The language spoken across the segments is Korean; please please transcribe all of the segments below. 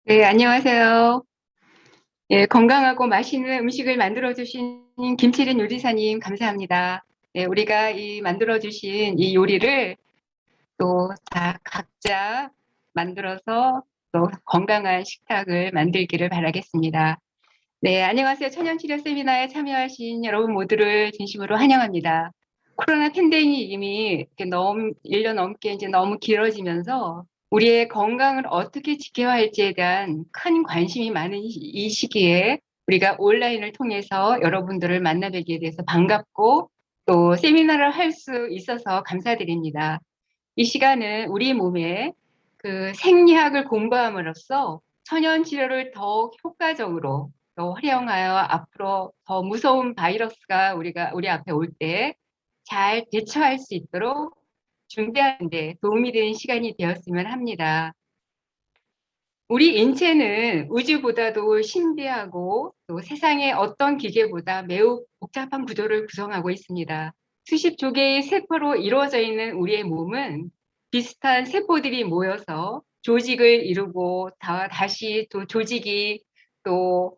네, 안녕하세요. 예, 건강하고 맛있는 음식을 만들어주신 김치린 요리사님, 감사합니다. 네, 우리가 이 만들어주신 이 요리를 또 다 각자 만들어서 또 건강한 식탁을 만들기를 바라겠습니다. 네, 안녕하세요. 천연치료 세미나에 참여하신 여러분 모두를 진심으로 환영합니다. 코로나 팬데믹이 이렇게 너무 1년 넘게 이제 너무 길어지면서 우리의 건강을 어떻게 지켜야 할지에 대한 큰 관심이 많은 이 시기에 우리가 온라인을 통해서 여러분들을 만나뵙게 돼서 반갑고 또 세미나를 할 수 있어서 감사드립니다. 이 시간은 우리 몸에 그 생리학을 공부함으로써 천연 치료를 더욱 효과적으로 또 활용하여 앞으로 더 무서운 바이러스가 우리 앞에 올 때 잘 대처할 수 있도록 준비하는 데 도움이 되는 시간이 되었으면 합니다. 우리 인체는 우주보다도 신비하고 또 세상의 어떤 기계보다 매우 복잡한 구조를 구성하고 있습니다. 수십 조개의 세포로 이루어져 있는 우리의 몸은 비슷한 세포들이 모여서 조직을 이루고 다시 또 조직이 또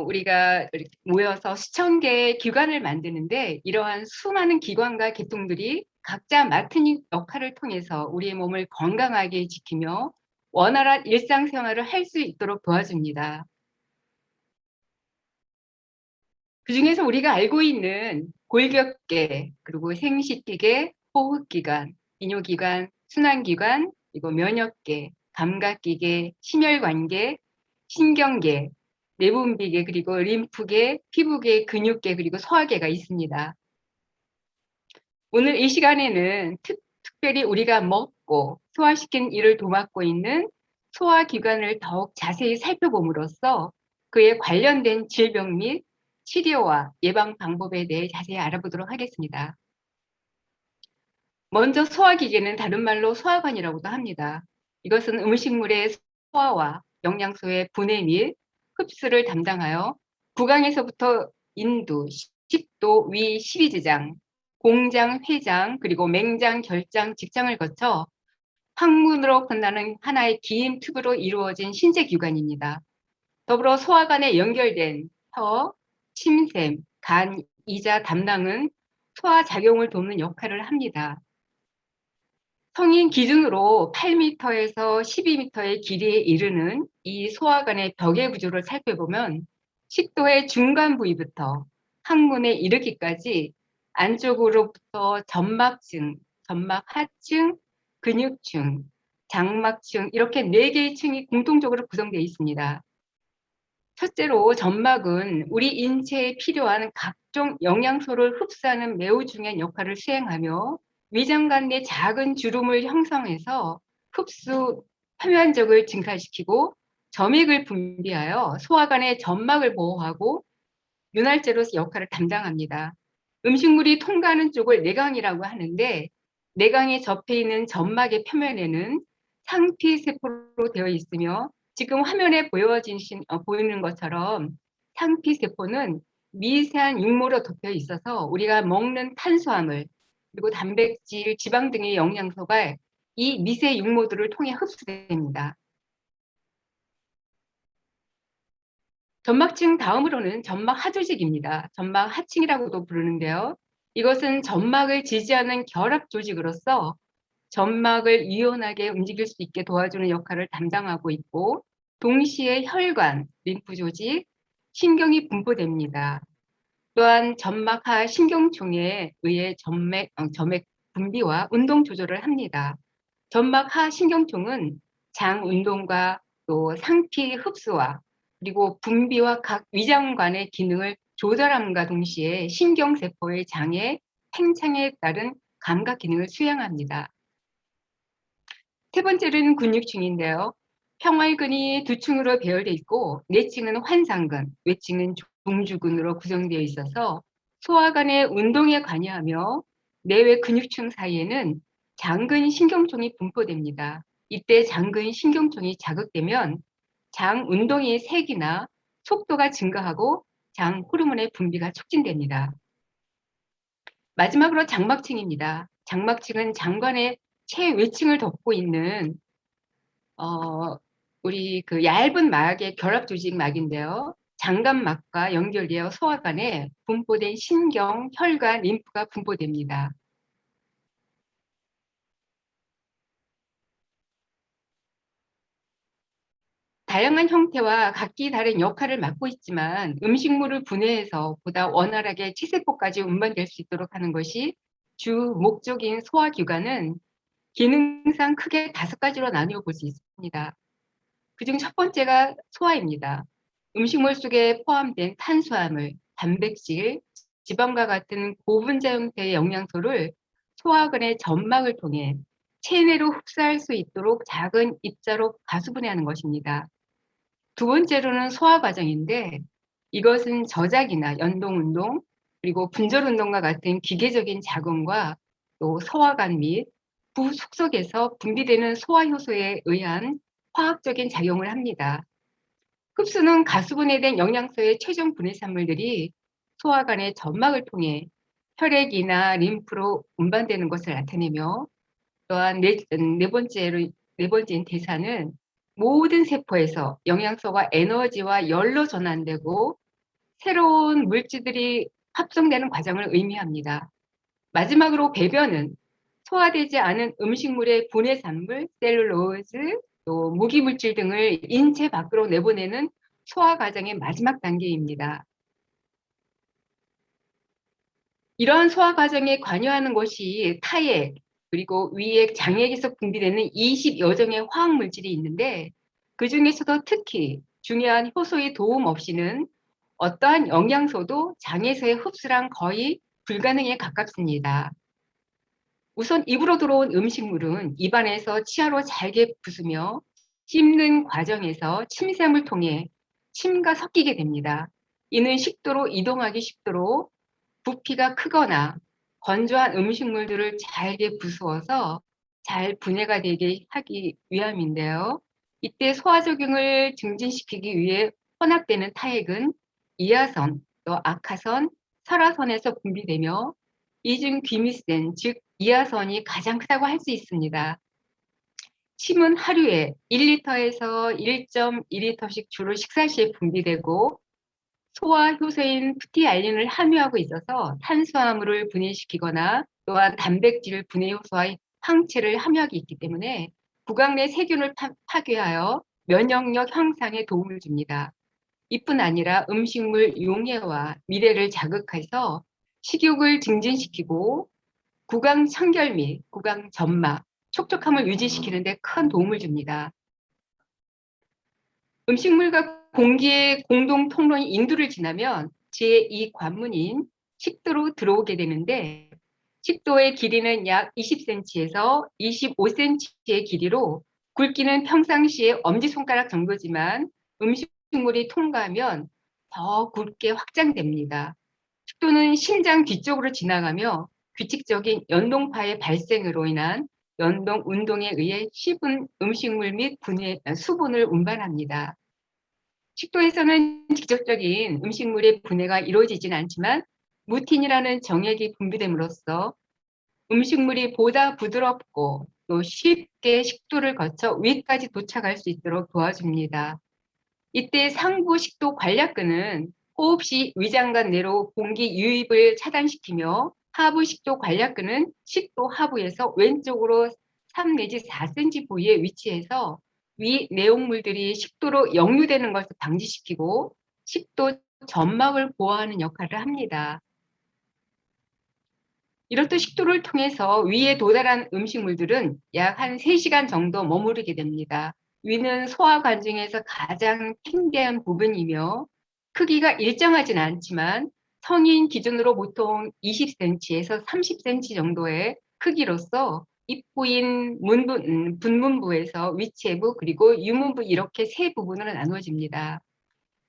우리가 이렇게 모여서 수천 개의 기관을 만드는데 이러한 수많은 기관과 계통들이 각자 맡은 역할을 통해서 우리의 몸을 건강하게 지키며 원활한 일상생활을 할 수 있도록 도와줍니다. 그중에서 우리가 알고 있는 골격계, 그리고 생식기계, 호흡기관, 비뇨기관, 순환기관, 그리고 면역계, 감각기계, 심혈관계, 신경계, 내분비계, 그리고 림프계, 피부계, 근육계, 그리고 소화계가 있습니다. 오늘 이 시간에는 특별히 우리가 먹고 소화시키는 일을 도맡고 있는 소화기관을 더욱 자세히 살펴봄으로써 그에 관련된 질병 및 치료와 예방 방법에 대해 자세히 알아보도록 하겠습니다. 먼저 소화기계는 다른 말로 소화관이라고도 합니다. 이것은 음식물의 소화와 영양소의 분해 및 흡수를 담당하여 구강에서부터 인두, 식도, 위, 십이지장, 공장, 회장, 그리고 맹장, 결장, 직장을 거쳐 항문으로 건너는 하나의 긴 튜브로 이루어진 신체기관입니다. 더불어 소화관에 연결된 혀, 침샘, 간, 이자 담당은 소화작용을 돕는 역할을 합니다. 성인 기준으로 8m에서 12m의 길이에 이르는 이 소화관의 벽의 구조를 살펴보면 식도의 중간 부위부터 항문에 이르기까지 안쪽으로부터 점막층, 점막 하층, 근육층, 장막층 이렇게 4개의 층이 공통적으로 구성되어 있습니다. 첫째로 점막은 우리 인체에 필요한 각종 영양소를 흡수하는 매우 중요한 역할을 수행하며 위장관 내 작은 주름을 형성해서 흡수 표면적을 증가시키고 점액을 분비하여 소화관의 점막을 보호하고 윤활제로서 역할을 담당합니다. 음식물이 통과하는 쪽을 내강이라고 하는데 내강에 접해 있는 점막의 표면에는 상피세포로 되어 있으며 지금 화면에 보이는 것처럼 상피세포는 미세한 육모로 덮여 있어서 우리가 먹는 탄수화물 그리고 단백질, 지방 등의 영양소가 이 미세 육모들을 통해 흡수됩니다. 점막층 다음으로는 점막 하조직입니다. 점막 하층이라고도 부르는데요. 이것은 점막을 지지하는 결합 조직으로서 점막을 유연하게 움직일 수 있게 도와주는 역할을 담당하고 있고 동시에 혈관, 림프 조직, 신경이 분포됩니다. 또한 점막하 신경총에 의해 점액 분비와 운동 조절을 합니다. 점막하 신경총은 장 운동과 또 상피 흡수와 그리고 분비와 각 위장관의 기능을 조절함과 동시에 신경세포의 장애, 팽창에 따른 감각 기능을 수행합니다. 세 번째는 근육층인데요. 평활근이 두 층으로 배열되어 있고 내층은 환상근, 외층은 종주근으로 구성되어 있어서 소화관의 운동에 관여하며 내외 근육층 사이에는 장근 신경총이 분포됩니다. 이때 장근 신경총이 자극되면 장 운동의 색이나 속도가 증가하고 장 호르몬의 분비가 촉진됩니다. 마지막으로 장막층입니다. 장막층은 장관의 최외층을 덮고 있는 우리 그 얇은 막의 결합 조직막인데요. 장갑막과 연결되어 소화관에 분포된 신경, 혈관, 림프가 분포됩니다. 다양한 형태와 각기 다른 역할을 맡고 있지만 음식물을 분해해서 보다 원활하게 치세포까지 운반될 수 있도록 하는 것이 주 목적인 소화기관은 기능상 크게 5가지로 나누어 볼 수 있습니다. 그중 첫 번째가 소화입니다. 음식물 속에 포함된 탄수화물, 단백질, 지방과 같은 고분자 형태의 영양소를 소화관의 점막을 통해 체내로 흡수할 수 있도록 작은 입자로 가수분해하는 것입니다. 두 번째로는 소화 과정인데 이것은 저작이나 연동 운동, 그리고 분절 운동과 같은 기계적인 작용과 또 소화관 및 부속속에서 분비되는 소화 효소에 의한 화학적인 작용을 합니다. 흡수는 가수분해된 영양소의 최종 분해산물들이 소화관의 점막을 통해 혈액이나 림프로 운반되는 것을 나타내며, 또한 네 번째인 대사는 모든 세포에서 영양소가 에너지와 열로 전환되고 새로운 물질들이 합성되는 과정을 의미합니다. 마지막으로 배변은 소화되지 않은 음식물의 분해산물, 셀룰로즈, 또 무기물질 등을 인체 밖으로 내보내는 소화 과정의 마지막 단계입니다. 이러한 소화 과정에 관여하는 것이 타액, 그리고 위액, 장액에서 분비되는 20여 종의 화학 물질이 있는데 그 중에서도 특히 중요한 효소의 도움 없이는 어떠한 영양소도 장에서의 흡수랑 거의 불가능에 가깝습니다. 우선 입으로 들어온 음식물은 입안에서 치아로 잘게 부수며 씹는 과정에서 침샘을 통해 침과 섞이게 됩니다. 이는 식도로 이동하기 쉽도록 부피가 크거나 건조한 음식물들을 잘게 부수어서 잘 분해가 되게 하기 위함인데요. 이때 소화작용을 증진시키기 위해 혼합되는 타액은 이하선, 또 악하선, 설화선에서 분비되며 이 중 귀미센, 즉 이하선이 가장 크다고 할 수 있습니다. 침은 하루에 1리터에서 1.2리터씩 주로 식사 시에 분비되고 소화 효소인 프티알린을 함유하고 있어서 탄수화물을 분해시키거나 또한 단백질 분해 효소와 항체를 함유하고 있기 때문에 구강 내 세균을 파괴하여 면역력 향상에 도움을 줍니다. 이뿐 아니라 음식물 용해와 미래를 자극해서 식욕을 증진시키고 구강 청결 및 구강 점막, 촉촉함을 유지시키는 데 큰 도움을 줍니다. 음식물과 공기의 공동 통로인 인두를 지나면 제2 관문인 식도로 들어오게 되는데 식도의 길이는 약 20cm에서 25cm의 길이로 굵기는 평상시에 엄지손가락 정도지만 음식물이 통과하면 더 굵게 확장됩니다. 식도는 심장 뒤쪽으로 지나가며 규칙적인 연동파의 발생으로 인한 연동 운동에 의해 씹은 음식물 및 수분을 운반합니다. 식도에서는 직접적인 음식물의 분해가 이루어지진 않지만 무틴이라는 정액이 분비됨으로써 음식물이 보다 부드럽고 또 쉽게 식도를 거쳐 위까지 도착할 수 있도록 도와줍니다. 이때 상부 식도 관략근은 호흡 시 위장관 내로 공기 유입을 차단시키며 하부 식도 관략근은 식도 하부에서 왼쪽으로 3 내지 4cm 부위에 위치해서 위 내용물들이 식도로 역류되는 것을 방지시키고 식도 점막을 보호하는 역할을 합니다. 이렇듯 식도를 통해서 위에 도달한 음식물들은 약 한 3시간 정도 머무르게 됩니다. 위는 소화관 중에서 가장 팽대한 부분이며 크기가 일정하진 않지만 성인 기준으로 보통 20cm에서 30cm 정도의 크기로서 입구인 분문부에서 위체부 그리고 유문부 이렇게 세 부분으로 나누어집니다.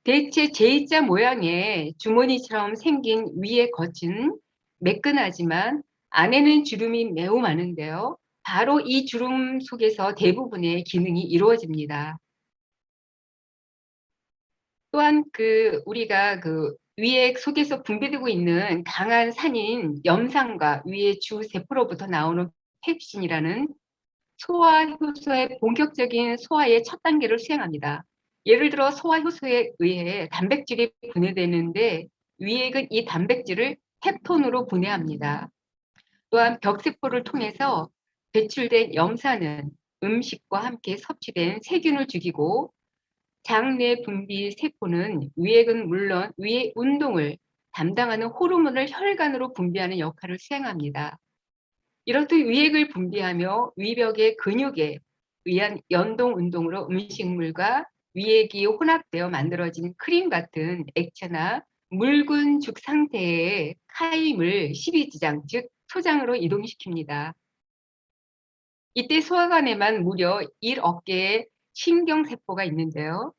대체 J자 모양의 주머니처럼 생긴 위의 겉은 매끈하지만 안에는 주름이 매우 많은데요. 바로 이 주름 속에서 대부분의 기능이 이루어집니다. 또한 우리가 위에 속에서 분비되고 있는 강한 산인 염산과 위의 주 세포로부터 나오는 펩신이라는 소화효소의 본격적인 소화의 첫 단계를 수행합니다. 예를 들어 소화효소에 의해 단백질이 분해되는데 위액은 이 단백질을 펩톤으로 분해합니다. 또한 벽세포를 통해서 배출된 염산은 음식과 함께 섭취된 세균을 죽이고 장내 분비 세포는 위액은 물론 위의 운동을 담당하는 호르몬을 혈관으로 분비하는 역할을 수행합니다. 이렇듯 위액을 분비하며 위벽의 근육에 의한 연동 운동으로 음식물과 위액이 혼합되어 만들어진 크림 같은 액체나 묽은 죽 상태의 카임을 십이지장, 즉 소장으로 이동시킵니다. 이때 소화관에만 무려 1억 개의 신경세포가 있는데요.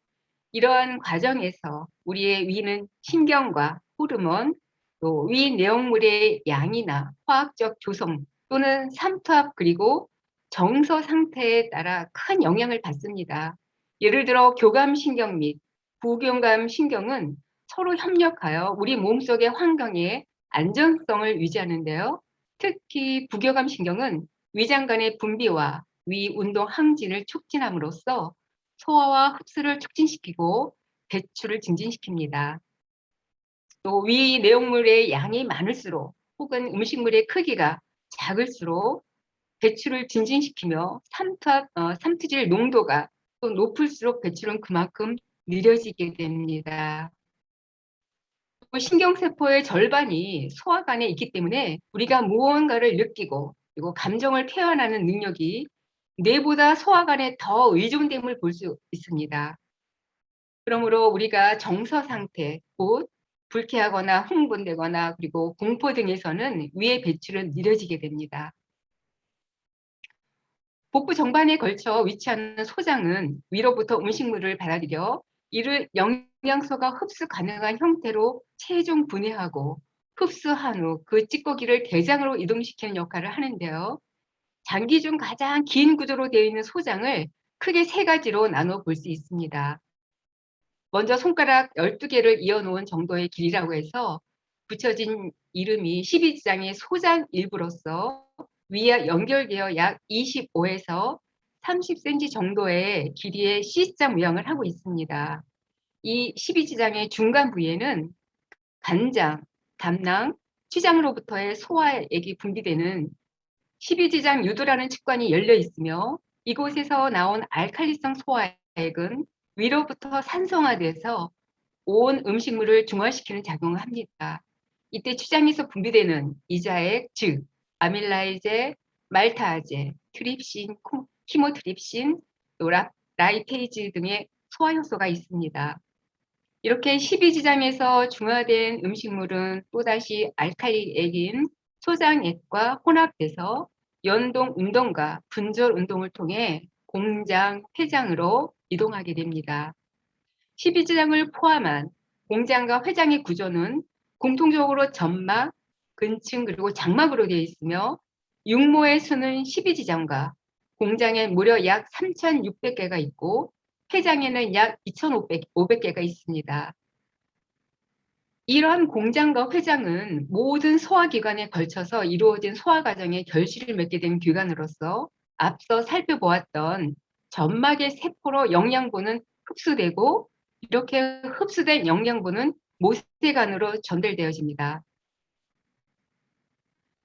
이러한 과정에서 우리의 위는 신경과 호르몬, 또 위 내용물의 양이나 화학적 조성 또는 삼투압 그리고 정서 상태에 따라 큰 영향을 받습니다. 예를 들어 교감신경 및 부교감신경은 서로 협력하여 우리 몸속의 환경의 안정성을 유지하는데요. 특히 부교감신경은 위장간의 분비와 위 운동 항진을 촉진함으로써 소화와 흡수를 촉진시키고 배출을 증진시킵니다. 또 위 내용물의 양이 많을수록 혹은 음식물의 크기가 작을수록 배출을 증진시키며 삼투질 농도가 또 높을수록 배출은 그만큼 느려지게 됩니다. 신경세포의 절반이 소화관에 있기 때문에 우리가 무언가를 느끼고 그리고 감정을 표현하는 능력이 뇌보다 소화관에 더 의존됨을 볼 수 있습니다. 그러므로 우리가 정서 상태, 곧 불쾌하거나 흥분되거나 그리고 공포 등에서는 위의 배출은 느려지게 됩니다. 복부 정반에 걸쳐 위치하는 소장은 위로부터 음식물을 받아들여 이를 영양소가 흡수 가능한 형태로 최종 분해하고 흡수한 후 그 찌꺼기를 대장으로 이동시키는 역할을 하는데요. 장기 중 가장 긴 구조로 되어 있는 소장을 크게 세 가지로 나눠 볼 수 있습니다. 먼저 손가락 12개를 이어놓은 정도의 길이라고 해서 붙여진 이름이 12지장의 소장 일부로서 위와 연결되어 약 25에서 30cm 정도의 길이의 C자 모양을 하고 있습니다. 이 12지장의 중간 부위에는 간장, 담낭, 췌장으로부터의 소화액이 분비되는 12지장 유도라는 측관이 열려 있으며 이곳에서 나온 알칼리성 소화액은 위로부터 산성화돼서 온 음식물을 중화시키는 작용을 합니다. 이때 췌장에서 분비되는 이자액, 즉 아밀라이제, 말타아제, 트립신, 히모트립신, 또 라이페이즈 등의 소화효소가 있습니다. 이렇게 12지장에서 중화된 음식물은 또다시 알칼리액인 소장액과 혼합돼서 연동 운동과 분절 운동을 통해 공장, 폐장으로 이동하게 됩니다. 12지장을 포함한 공장과 회장의 구조는 공통적으로 점막, 근층 그리고 장막으로 되어 있으며 육모의 수는 12지장과 공장에 무려 약 3,600개가 있고 폐장에는 약 2,500개가 있습니다. 이러한 공장과 회장은 모든 소화기관에 걸쳐서 이루어진 소화 과정의 결실을 맺게 된 기관으로서 앞서 살펴보았던 점막의 세포로 영양분은 흡수되고 이렇게 흡수된 영양분은 모세관으로 전달되어집니다.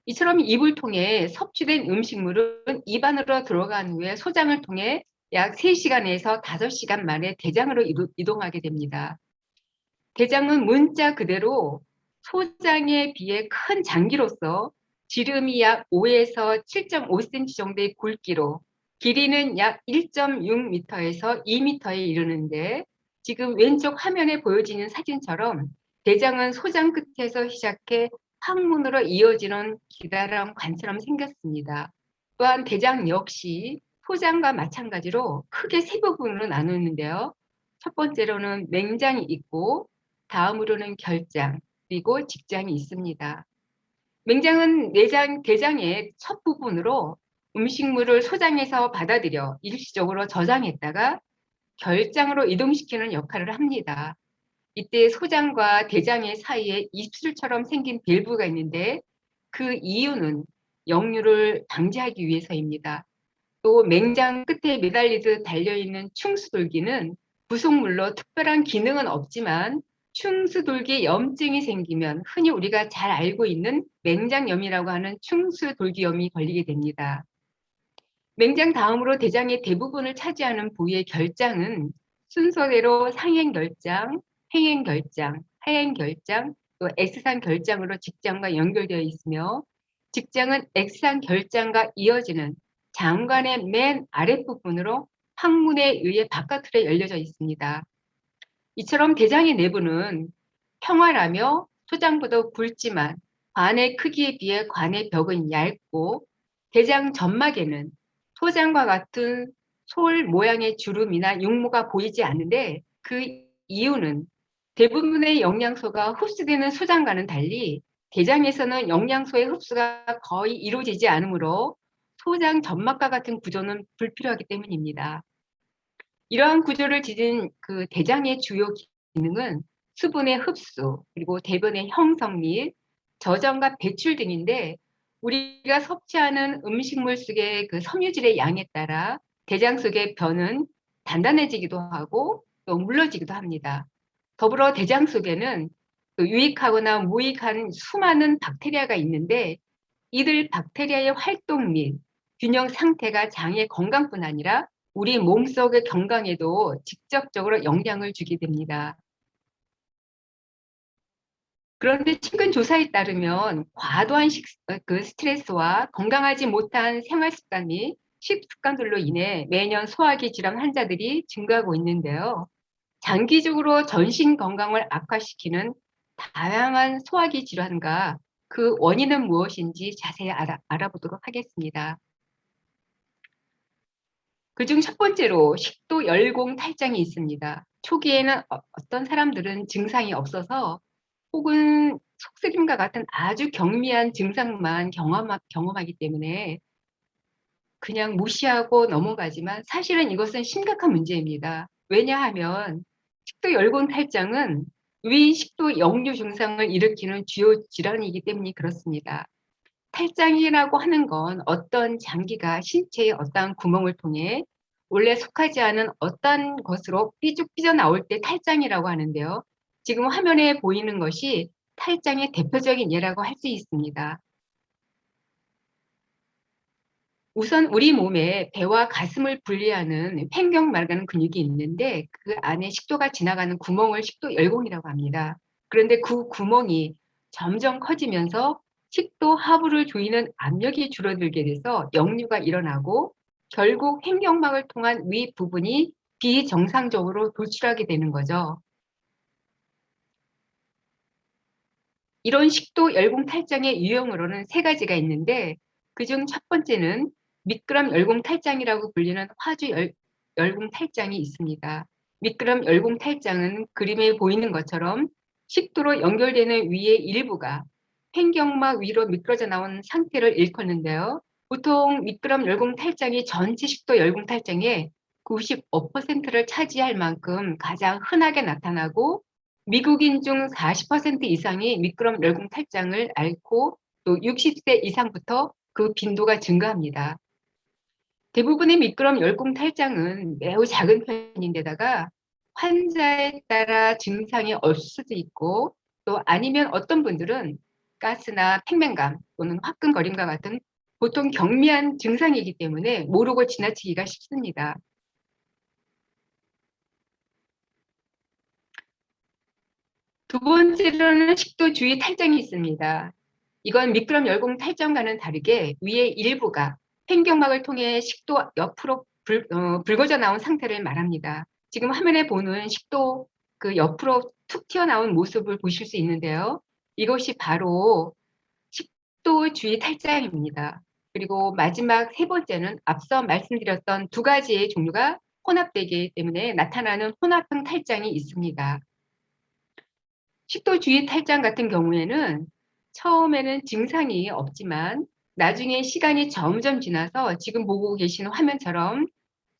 이처럼 입을 통해 섭취된 음식물은 입안으로 들어간 후에 소장을 통해 약 3시간에서 5시간 만에 대장으로 이동하게 됩니다. 대장은 문자 그대로 소장에 비해 큰 장기로서 지름이 약 5에서 7.5cm 정도의 굵기로 길이는 약 1.6m에서 2m에 이르는데 지금 왼쪽 화면에 보여지는 사진처럼 대장은 소장 끝에서 시작해 항문으로 이어지는 기다란 관처럼 생겼습니다. 또한 대장 역시 소장과 마찬가지로 크게 세 부분으로 나누는데요. 첫 번째로는 맹장이 있고 다음으로는 결장, 그리고 직장이 있습니다. 맹장은 대장의 첫 부분으로 음식물을 소장에서 받아들여 일시적으로 저장했다가 결장으로 이동시키는 역할을 합니다. 이때 소장과 대장의 사이에 입술처럼 생긴 밸브가 있는데 그 이유는 역류를 방지하기 위해서입니다. 또 맹장 끝에 매달리듯 달려있는 충수돌기는 부속물로 특별한 기능은 없지만 충수돌기 염증이 생기면 흔히 우리가 잘 알고 있는 맹장염이라고 하는 충수돌기염이 걸리게 됩니다. 맹장 다음으로 대장의 대부분을 차지하는 부위의 결장은 순서대로 상행결장, 행행결장, 하행결장, 또 X상결장으로 직장과 연결되어 있으며 직장은 X상결장과 이어지는 장관의 맨 아랫부분으로 항문에 의해 바깥으로 열려져 있습니다. 이처럼 대장의 내부는 평활하며 소장보다 굵지만 관의 크기에 비해 관의 벽은 얇고 대장 점막에는 소장과 같은 솔 모양의 주름이나 육모가 보이지 않는데 그 이유는 대부분의 영양소가 흡수되는 소장과는 달리 대장에서는 영양소의 흡수가 거의 이루어지지 않으므로 소장 점막과 같은 구조는 불필요하기 때문입니다. 이러한 구조를 지닌 그 대장의 주요 기능은 수분의 흡수, 그리고 대변의 형성 및 저장과 배출 등인데 우리가 섭취하는 음식물 속의 그 섬유질의 양에 따라 대장 속의 변은 단단해지기도 하고 또 물러지기도 합니다. 더불어 대장 속에는 그 유익하거나 무익한 수많은 박테리아가 있는데 이들 박테리아의 활동 및 균형 상태가 장의 건강뿐 아니라 우리 몸속의 건강에도 직접적으로 영향을 주게 됩니다. 그런데 최근 조사에 따르면 과도한 그 스트레스와 건강하지 못한 생활 습관 및 식습관들로 인해 매년 소화기 질환 환자들이 증가하고 있는데요. 장기적으로 전신 건강을 악화시키는 다양한 소화기 질환과 그 원인은 무엇인지 자세히 알아보도록 하겠습니다. 그중 첫 번째로 식도 열공 탈장이 있습니다. 초기에는 어떤 사람들은 증상이 없어서 혹은 속쓰림과 같은 아주 경미한 증상만 경험하기 때문에 그냥 무시하고 넘어가지만 사실은 이것은 심각한 문제입니다. 왜냐하면 식도 열공 탈장은 위 식도 역류 증상을 일으키는 주요 질환이기 때문에 그렇습니다. 탈장이라고 하는 건 어떤 장기가 신체의 어떠한 구멍을 통해 원래 속하지 않은 어떤 것으로 삐죽 삐져나올 때 탈장이라고 하는데요. 지금 화면에 보이는 것이 탈장의 대표적인 예라고 할 수 있습니다. 우선 우리 몸에 배와 가슴을 분리하는 횡격막이라는 근육이 있는데 그 안에 식도가 지나가는 구멍을 식도 열공이라고 합니다. 그런데 그 구멍이 점점 커지면서 식도 하부를 조이는 압력이 줄어들게 돼서 역류가 일어나고 결국 횡격막을 통한 위 부분이 비정상적으로 돌출하게 되는 거죠. 이런 식도 열공 탈장의 유형으로는 세 가지가 있는데 그중 첫 번째는 미끄럼 열공 탈장이라고 불리는 화주 열공 탈장이 있습니다. 미끄럼 열공 탈장은 그림에 보이는 것처럼 식도로 연결되는 위의 일부가 횡격막 위로 미끄러져 나온 상태를 일컫는데요. 보통 미끄럼 열공 탈장이 전체 식도 열공 탈장의 95%를 차지할 만큼 가장 흔하게 나타나고 미국인 중 40% 이상이 미끄럼 열공 탈장을 앓고 또 60세 이상부터 그 빈도가 증가합니다. 대부분의 미끄럼 열공 탈장은 매우 작은 편인데다가 환자에 따라 증상이 없을 수도 있고 또 아니면 어떤 분들은 가스나 팽맹감 또는 화끈거림과 같은 보통 경미한 증상이기 때문에 모르고 지나치기가 쉽습니다. 두 번째로는 식도 주위 탈장이 있습니다. 이건 미끄럼 열공 탈장과는 다르게 위의 일부가 횡격막을 통해 식도 옆으로 붉어져 나온 상태를 말합니다. 지금 화면에 보는 식도 그 옆으로 툭 튀어나온 모습을 보실 수 있는데요. 이것이 바로 식도 주위 탈장입니다. 그리고 마지막 세 번째는 앞서 말씀드렸던 두 가지의 종류가 혼합되기 때문에 나타나는 혼합형 탈장이 있습니다. 식도 주위 탈장 같은 경우에는 처음에는 증상이 없지만 나중에 시간이 점점 지나서 지금 보고 계시는 화면처럼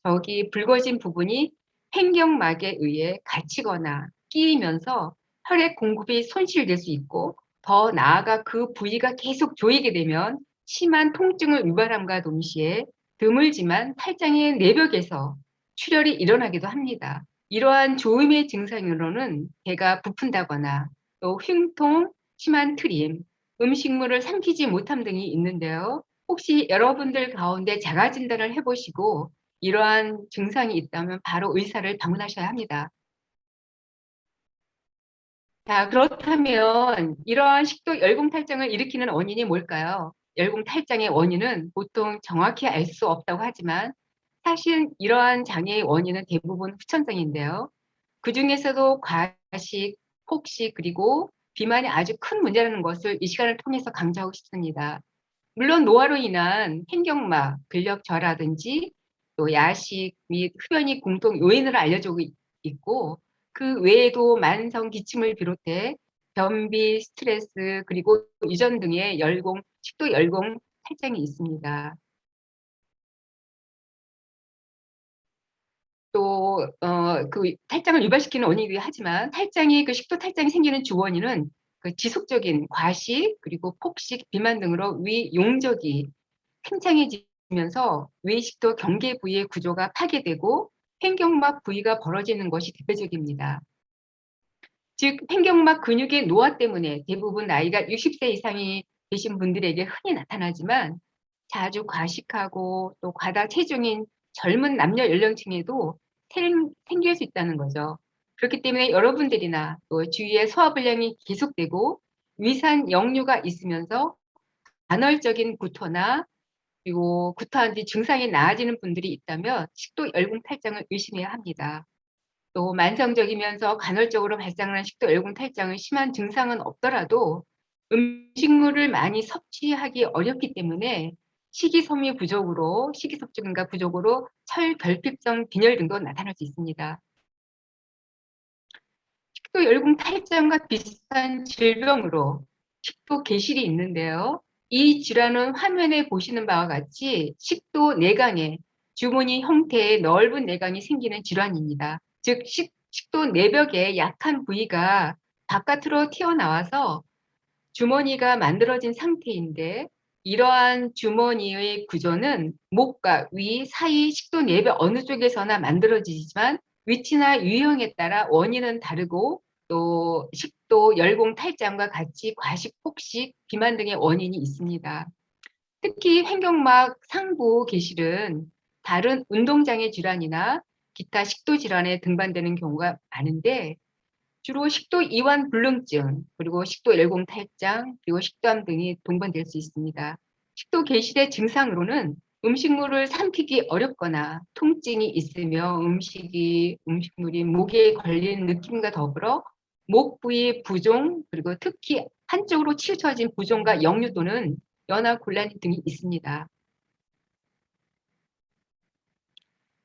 저기 붉어진 부분이 횡격막에 의해 갇히거나 끼이면서 혈액 공급이 손실될 수 있고 더 나아가 그 부위가 계속 조이게 되면 심한 통증을 유발함과 동시에 드물지만 탈장의 내벽에서 출혈이 일어나기도 합니다. 이러한 조음의 증상으로는 배가 부푼다거나 또 흉통, 심한 트림, 음식물을 삼키지 못함 등이 있는데요. 혹시 여러분들 가운데 자가 진단을 해보시고 이러한 증상이 있다면 바로 의사를 방문하셔야 합니다. 자, 그렇다면 이러한 식도 열공탈장을 일으키는 원인이 뭘까요? 열공탈장의 원인은 보통 정확히 알 수 없다고 하지만 사실 이러한 장애의 원인은 대부분 후천성인데요. 그 중에서도 과식, 폭식, 그리고 비만이 아주 큰 문제라는 것을 이 시간을 통해서 강조하고 싶습니다. 물론 노화로 인한 횡격막, 근력 저하라든지 또 야식 및 흡연이 공통 요인으로 알려지고 있고 그 외에도 만성 기침을 비롯해 변비, 스트레스, 그리고 유전 등의 열공, 식도 열공 탈장이 있습니다. 또, 그 탈장을 유발시키는 원인이기도 하지만 그 식도 탈장이 생기는 주원인은 그 지속적인 과식, 그리고 폭식, 비만 등으로 위 용적이 팽창해지면서 외식도 경계 부위의 구조가 파괴되고 횡격막 부위가 벌어지는 것이 대표적입니다. 즉 횡격막 근육의 노화 때문에 대부분 나이가 60세 이상이 되신 분들에게 흔히 나타나지만 자주 과식하고 또 과다 체중인 젊은 남녀 연령층에도 생길 수 있다는 거죠. 그렇기 때문에 여러분들이나 또 주위에 소화불량이 계속되고 위산 역류가 있으면서 간헐적인 구토나 그리고 구토한 뒤 증상이 나아지는 분들이 있다면 식도 열공 탈장을 의심해야 합니다. 또 만성적이면서 간헐적으로 발생하는 식도 열공 탈장의 심한 증상은 없더라도 음식물을 많이 섭취하기 어렵기 때문에 식이섬유 부족으로, 식이섭취 증가 부족으로 철결핍성 빈혈 등도 나타날 수 있습니다. 식도 열공 탈장과 비슷한 질병으로 식도 개실이 있는데요. 이 질환은 화면에 보시는 바와 같이 식도 내강에 주머니 형태의 넓은 내강이 생기는 질환입니다. 즉 식도 내벽의 약한 부위가 바깥으로 튀어나와서 주머니가 만들어진 상태인데 이러한 주머니의 구조는 목과 위 사이 식도 내벽 어느 쪽에서나 만들어지지만 위치나 유형에 따라 원인은 다르고 또 식도 열공 탈장과 같이 과식, 폭식, 비만 등의 원인이 있습니다. 특히 횡격막 상부 개실은 다른 운동장애 질환이나 기타 식도 질환에 등반되는 경우가 많은데 주로 식도 이완 불능증, 그리고 식도 열공 탈장, 그리고 식도암 등이 동반될 수 있습니다. 식도 개실의 증상으로는 음식물을 삼키기 어렵거나 통증이 있으며 음식물이 목에 걸리는 느낌과 더불어 목 부위 부종, 그리고 특히 한쪽으로 치우쳐진 부종과 역류 또는 연화 곤란 등이 있습니다.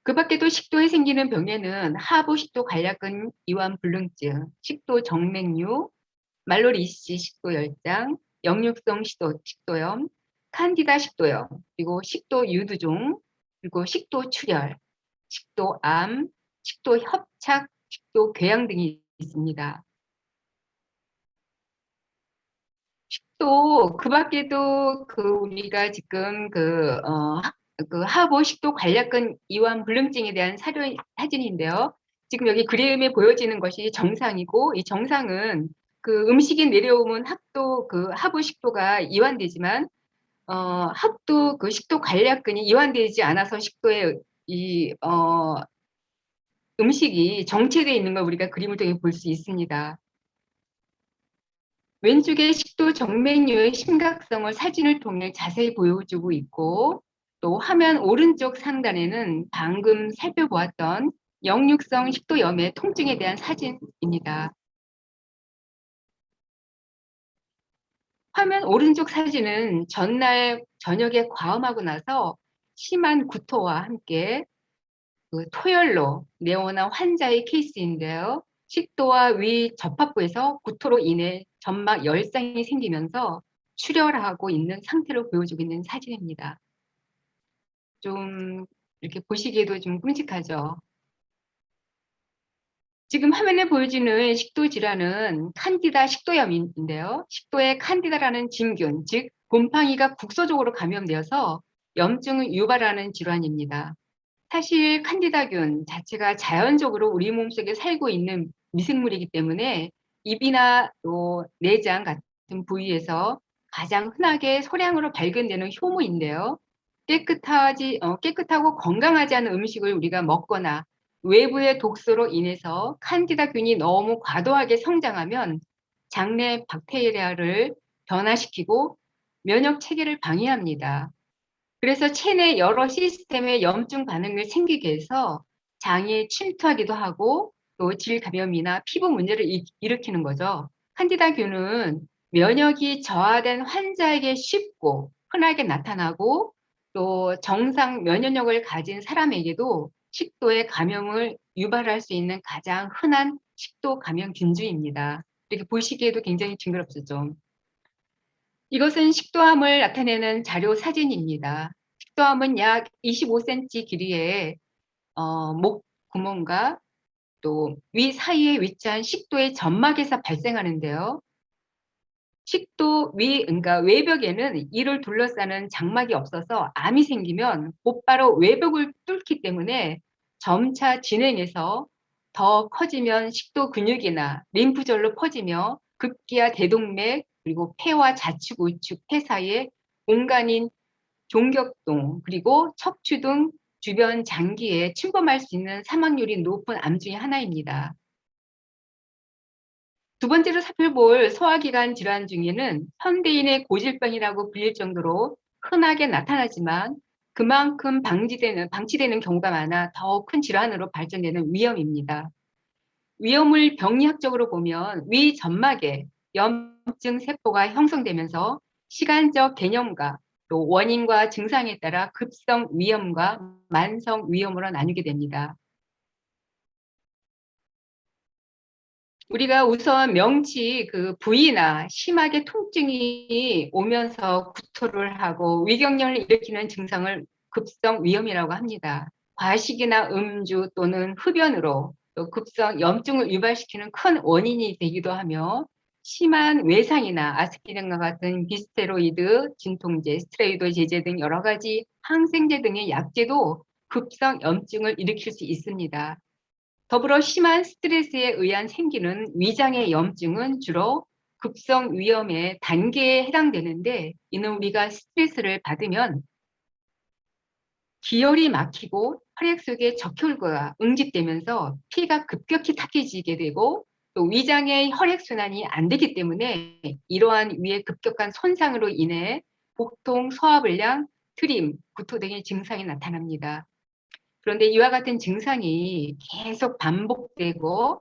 그 밖에도 식도에 생기는 병에는 하부 식도 관략근 이완 불능증, 식도 정맥류, 말로리시 식도열장, 역류성 식도염, 칸디다 식도염, 그리고 식도 유두종, 그리고 식도 출혈, 식도암, 식도 협착, 식도 궤양 등이 있습니다. 또 그 밖에도 우리가 지금 그 하부 식도 관략근 이완 불능증에 대한 사진인데요. 지금 여기 그림에 보여지는 것이 정상이고 이 정상은 그 음식이 내려오면 하부 식도가 이완되지만 합도 그 식도 관략근이 이완되지 않아서 식도에 음식이 정체되어 있는 걸 우리가 그림을 통해 볼 수 있습니다. 왼쪽에 식도 정맥류의 심각성을 사진을 통해 자세히 보여주고 있고 또 화면 오른쪽 상단에는 방금 살펴보았던 역류성 식도염의 통증에 대한 사진입니다. 화면 오른쪽 사진은 전날 저녁에 과음하고 나서 심한 구토와 함께 그 토열로 내원한 환자의 케이스인데요. 식도와 위 접합부에서 구토로 인해 점막 열상이 생기면서 출혈하고 있는 상태로 보여주고 있는 사진입니다. 좀 이렇게 보시기에도 좀 끔찍하죠. 지금 화면에 보여지는 식도 질환은 칸디다 식도염인데요. 식도에 칸디다라는 진균, 즉 곰팡이가 국소적으로 감염되어서 염증을 유발하는 질환입니다. 사실 칸디다균 자체가 자연적으로 우리 몸속에 살고 있는 미생물이기 때문에 입이나 또 내장 같은 부위에서 가장 흔하게 소량으로 발견되는 효모인데요. 깨끗하고 건강하지 않은 음식을 우리가 먹거나 외부의 독소로 인해서 칸디다균이 너무 과도하게 성장하면 장내 박테리아를 변화시키고 면역 체계를 방해합니다. 그래서 체내 여러 시스템에 염증 반응을 생기게 해서 장에 침투하기도 하고 또 질감염이나 피부 문제를 일으키는 거죠. 칸디다균은 면역이 저하된 환자에게 쉽고 흔하게 나타나고 또 정상 면역력을 가진 사람에게도 식도에 감염을 유발할 수 있는 가장 흔한 식도 감염 균주입니다. 이렇게 보시기에도 굉장히 징그럽죠. 이것은 식도암을 나타내는 자료 사진입니다. 식도암은 약 25cm 길이의 목 구멍과 또 위 사이에 위치한 식도의 점막에서 발생하는데요. 식도 그러니까 외벽에는 이를 둘러싸는 장막이 없어서 암이 생기면 곧바로 외벽을 뚫기 때문에 점차 진행해서 더 커지면 식도 근육이나 림프절로 퍼지며 급기야 대동맥 그리고 폐와 좌측 우측 폐 사이에 공간인 종격동 그리고 척추 등 주변 장기에 침범할 수 있는 사망률이 높은 암 중에 하나입니다. 두 번째로 살펴볼 소화기관 질환 중에는 현대인의 고질병이라고 불릴 정도로 흔하게 나타나지만 그만큼 방치되는 경우가 많아 더 큰 질환으로 발전되는 위염입니다. 위염을 병리학적으로 보면 위 점막에 염증 세포가 형성되면서 시간적 개념과 또 원인과 증상에 따라 급성 위염과 만성 위염으로 나뉘게 됩니다. 우리가 우선 명치 그 부위나 심하게 통증이 오면서 구토를 하고 위경련을 일으키는 증상을 급성 위염이라고 합니다. 과식이나 음주 또는 흡연으로 또 급성 염증을 유발시키는 큰 원인이 되기도 하며 심한 외상이나 아스피린과 같은 비스테로이드, 진통제, 스테로이드 제제 등 여러 가지 항생제 등의 약제도 급성 염증을 일으킬 수 있습니다. 더불어 심한 스트레스에 의한 생기는 위장의 염증은 주로 급성 위염의 단계에 해당되는데 이는 우리가 스트레스를 받으면 기혈이 막히고 혈액 속에 적혈구가 응집되면서 피가 급격히 탁해지게 되고 또 위장의 혈액순환이 안 되기 때문에 이러한 위의 급격한 손상으로 인해 복통, 소화불량, 트림, 구토 등의 증상이 나타납니다. 그런데 이와 같은 증상이 계속 반복되고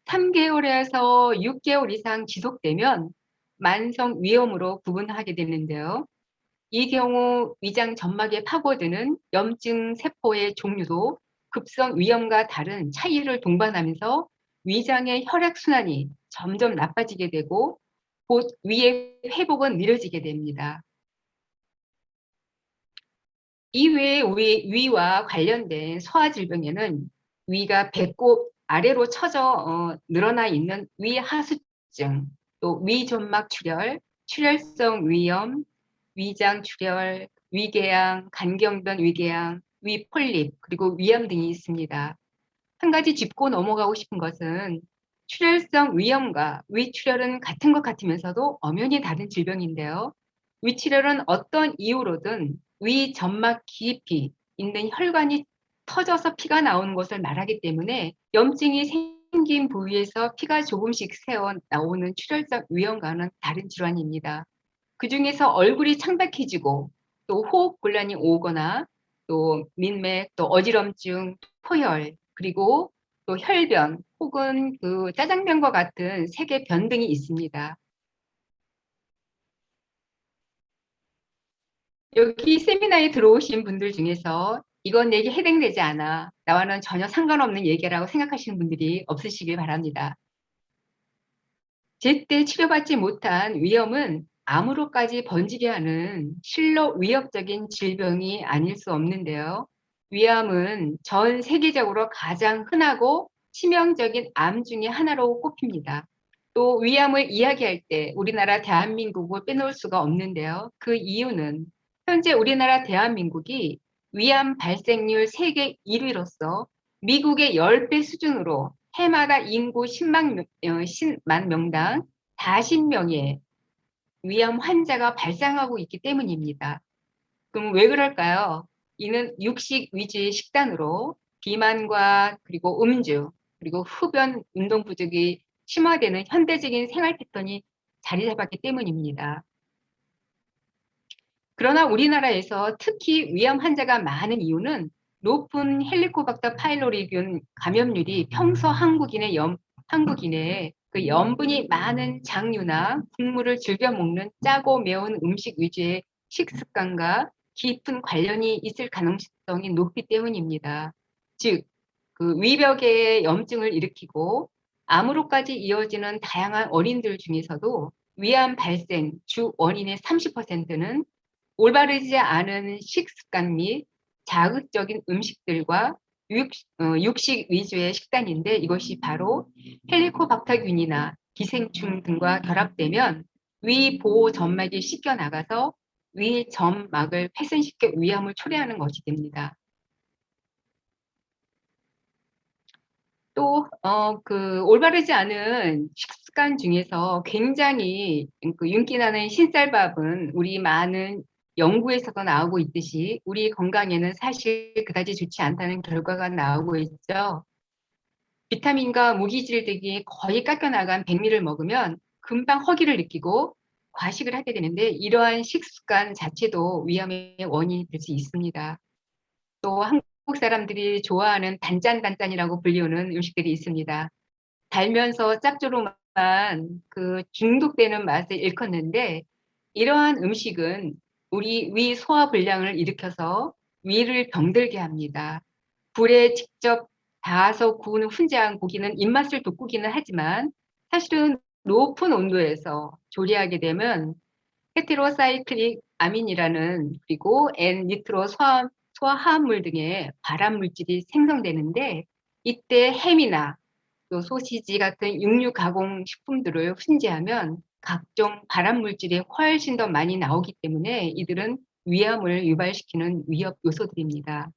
3개월에서 6개월 이상 지속되면 만성 위염으로 구분하게 되는데요. 이 경우 위장 점막에 파고드는 염증 세포의 종류도 급성 위염과 다른 차이를 동반하면서 위장의 혈액순환이 점점 나빠지게 되고 곧 위의 회복은 느려지게 됩니다. 이외에 위와 관련된 소화질병에는 위가 배꼽 아래로 처져 늘어나 있는 위하수증, 또 위점막 출혈, 출혈성 위염, 위장 출혈, 위궤양, 간경변 위궤양, 위폴립, 그리고 위암 등이 있습니다. 한 가지 짚고 넘어가고 싶은 것은 출혈성 위염과 위출혈은 같은 것 같으면서도 엄연히 다른 질병인데요. 위출혈은 어떤 이유로든 위 점막 깊이 있는 혈관이 터져서 피가 나오는 것을 말하기 때문에 염증이 생긴 부위에서 피가 조금씩 새어 나오는 출혈성 위염과는 다른 질환입니다. 그 중에서 얼굴이 창백해지고 또 호흡 곤란이 오거나 또 민맥, 또 어지럼증, 토혈, 그리고 또 혈변 혹은 그 짜장면과 같은 색의 변 등이 있습니다. 여기 세미나에 들어오신 분들 중에서 이건 내게 해당되지 않아. 나와는 전혀 상관없는 얘기라고 생각하시는 분들이 없으시길 바랍니다. 제때 치료받지 못한 위염은 암으로까지 번지게 하는 실로 위협적인 질병이 아닐 수 없는데요. 위암은 전 세계적으로 가장 흔하고 치명적인 암 중에 하나로 꼽힙니다. 또 위암을 이야기할 때 우리나라 대한민국을 빼놓을 수가 없는데요. 그 이유는 현재 우리나라 대한민국이 위암 발생률 세계 1위로서 미국의 10배 수준으로 해마다 인구 10만 명당 40명의 위암 환자가 발생하고 있기 때문입니다. 그럼 왜 그럴까요? 이는 육식 위주의 식단으로 비만과 그리고 음주, 그리고 흡연, 운동 부족이 심화되는 현대적인 생활 패턴이 자리 잡았기 때문입니다. 그러나 우리나라에서 특히 위암 환자가 많은 이유는 높은 헬리코박터 파일로리균 감염률이 평소 한국인의 그 염분이 많은 장류나 국물을 즐겨 먹는 짜고 매운 음식 위주의 식습관과 깊은 관련이 있을 가능성이 높기 때문입니다. 즉, 그 위벽의 염증을 일으키고 암으로까지 이어지는 다양한 원인들 중에서도 위암 발생 주 원인의 30%는 올바르지 않은 식습관 및 자극적인 음식들과 육식 위주의 식단인데 이것이 바로 헬리코박터균이나 기생충 등과 결합되면 위 보호 점막이 씻겨 나가서 위 점막을 훼손시켜 위암을 초래하는 것이 됩니다. 또, 올바르지 않은 식습관 중에서 굉장히 그 윤기나는 흰쌀밥은 우리 많은 연구에서도 나오고 있듯이 우리 건강에는 사실 그다지 좋지 않다는 결과가 나오고 있죠. 비타민과 무기질 등이 거의 깎여나간 백미를 먹으면 금방 허기를 느끼고 과식을 하게 되는데 이러한 식습관 자체도 위암의 원인이 될 수 있습니다. 또 한국 사람들이 좋아하는 단짠단짠이라고 불리우는 음식들이 있습니다. 달면서 짭조름한 그 중독되는 맛을 일컫는데 이러한 음식은 우리 위 소화 불량을 일으켜서 위를 병들게 합니다. 불에 직접 닿아서 구우는 훈제한 고기는 입맛을 돋구기는 하지만 사실은 높은 온도에서 조리하게 되면 헤테로사이클릭 아민이라는 그리고 N-니트로 소화합물 등의 발암 물질이 생성되는데 이때 햄이나 또 소시지 같은 육류 가공 식품들을 훈제하면 각종 발암 물질이 훨씬 더 많이 나오기 때문에 이들은 위암을 유발시키는 위협 요소들입니다.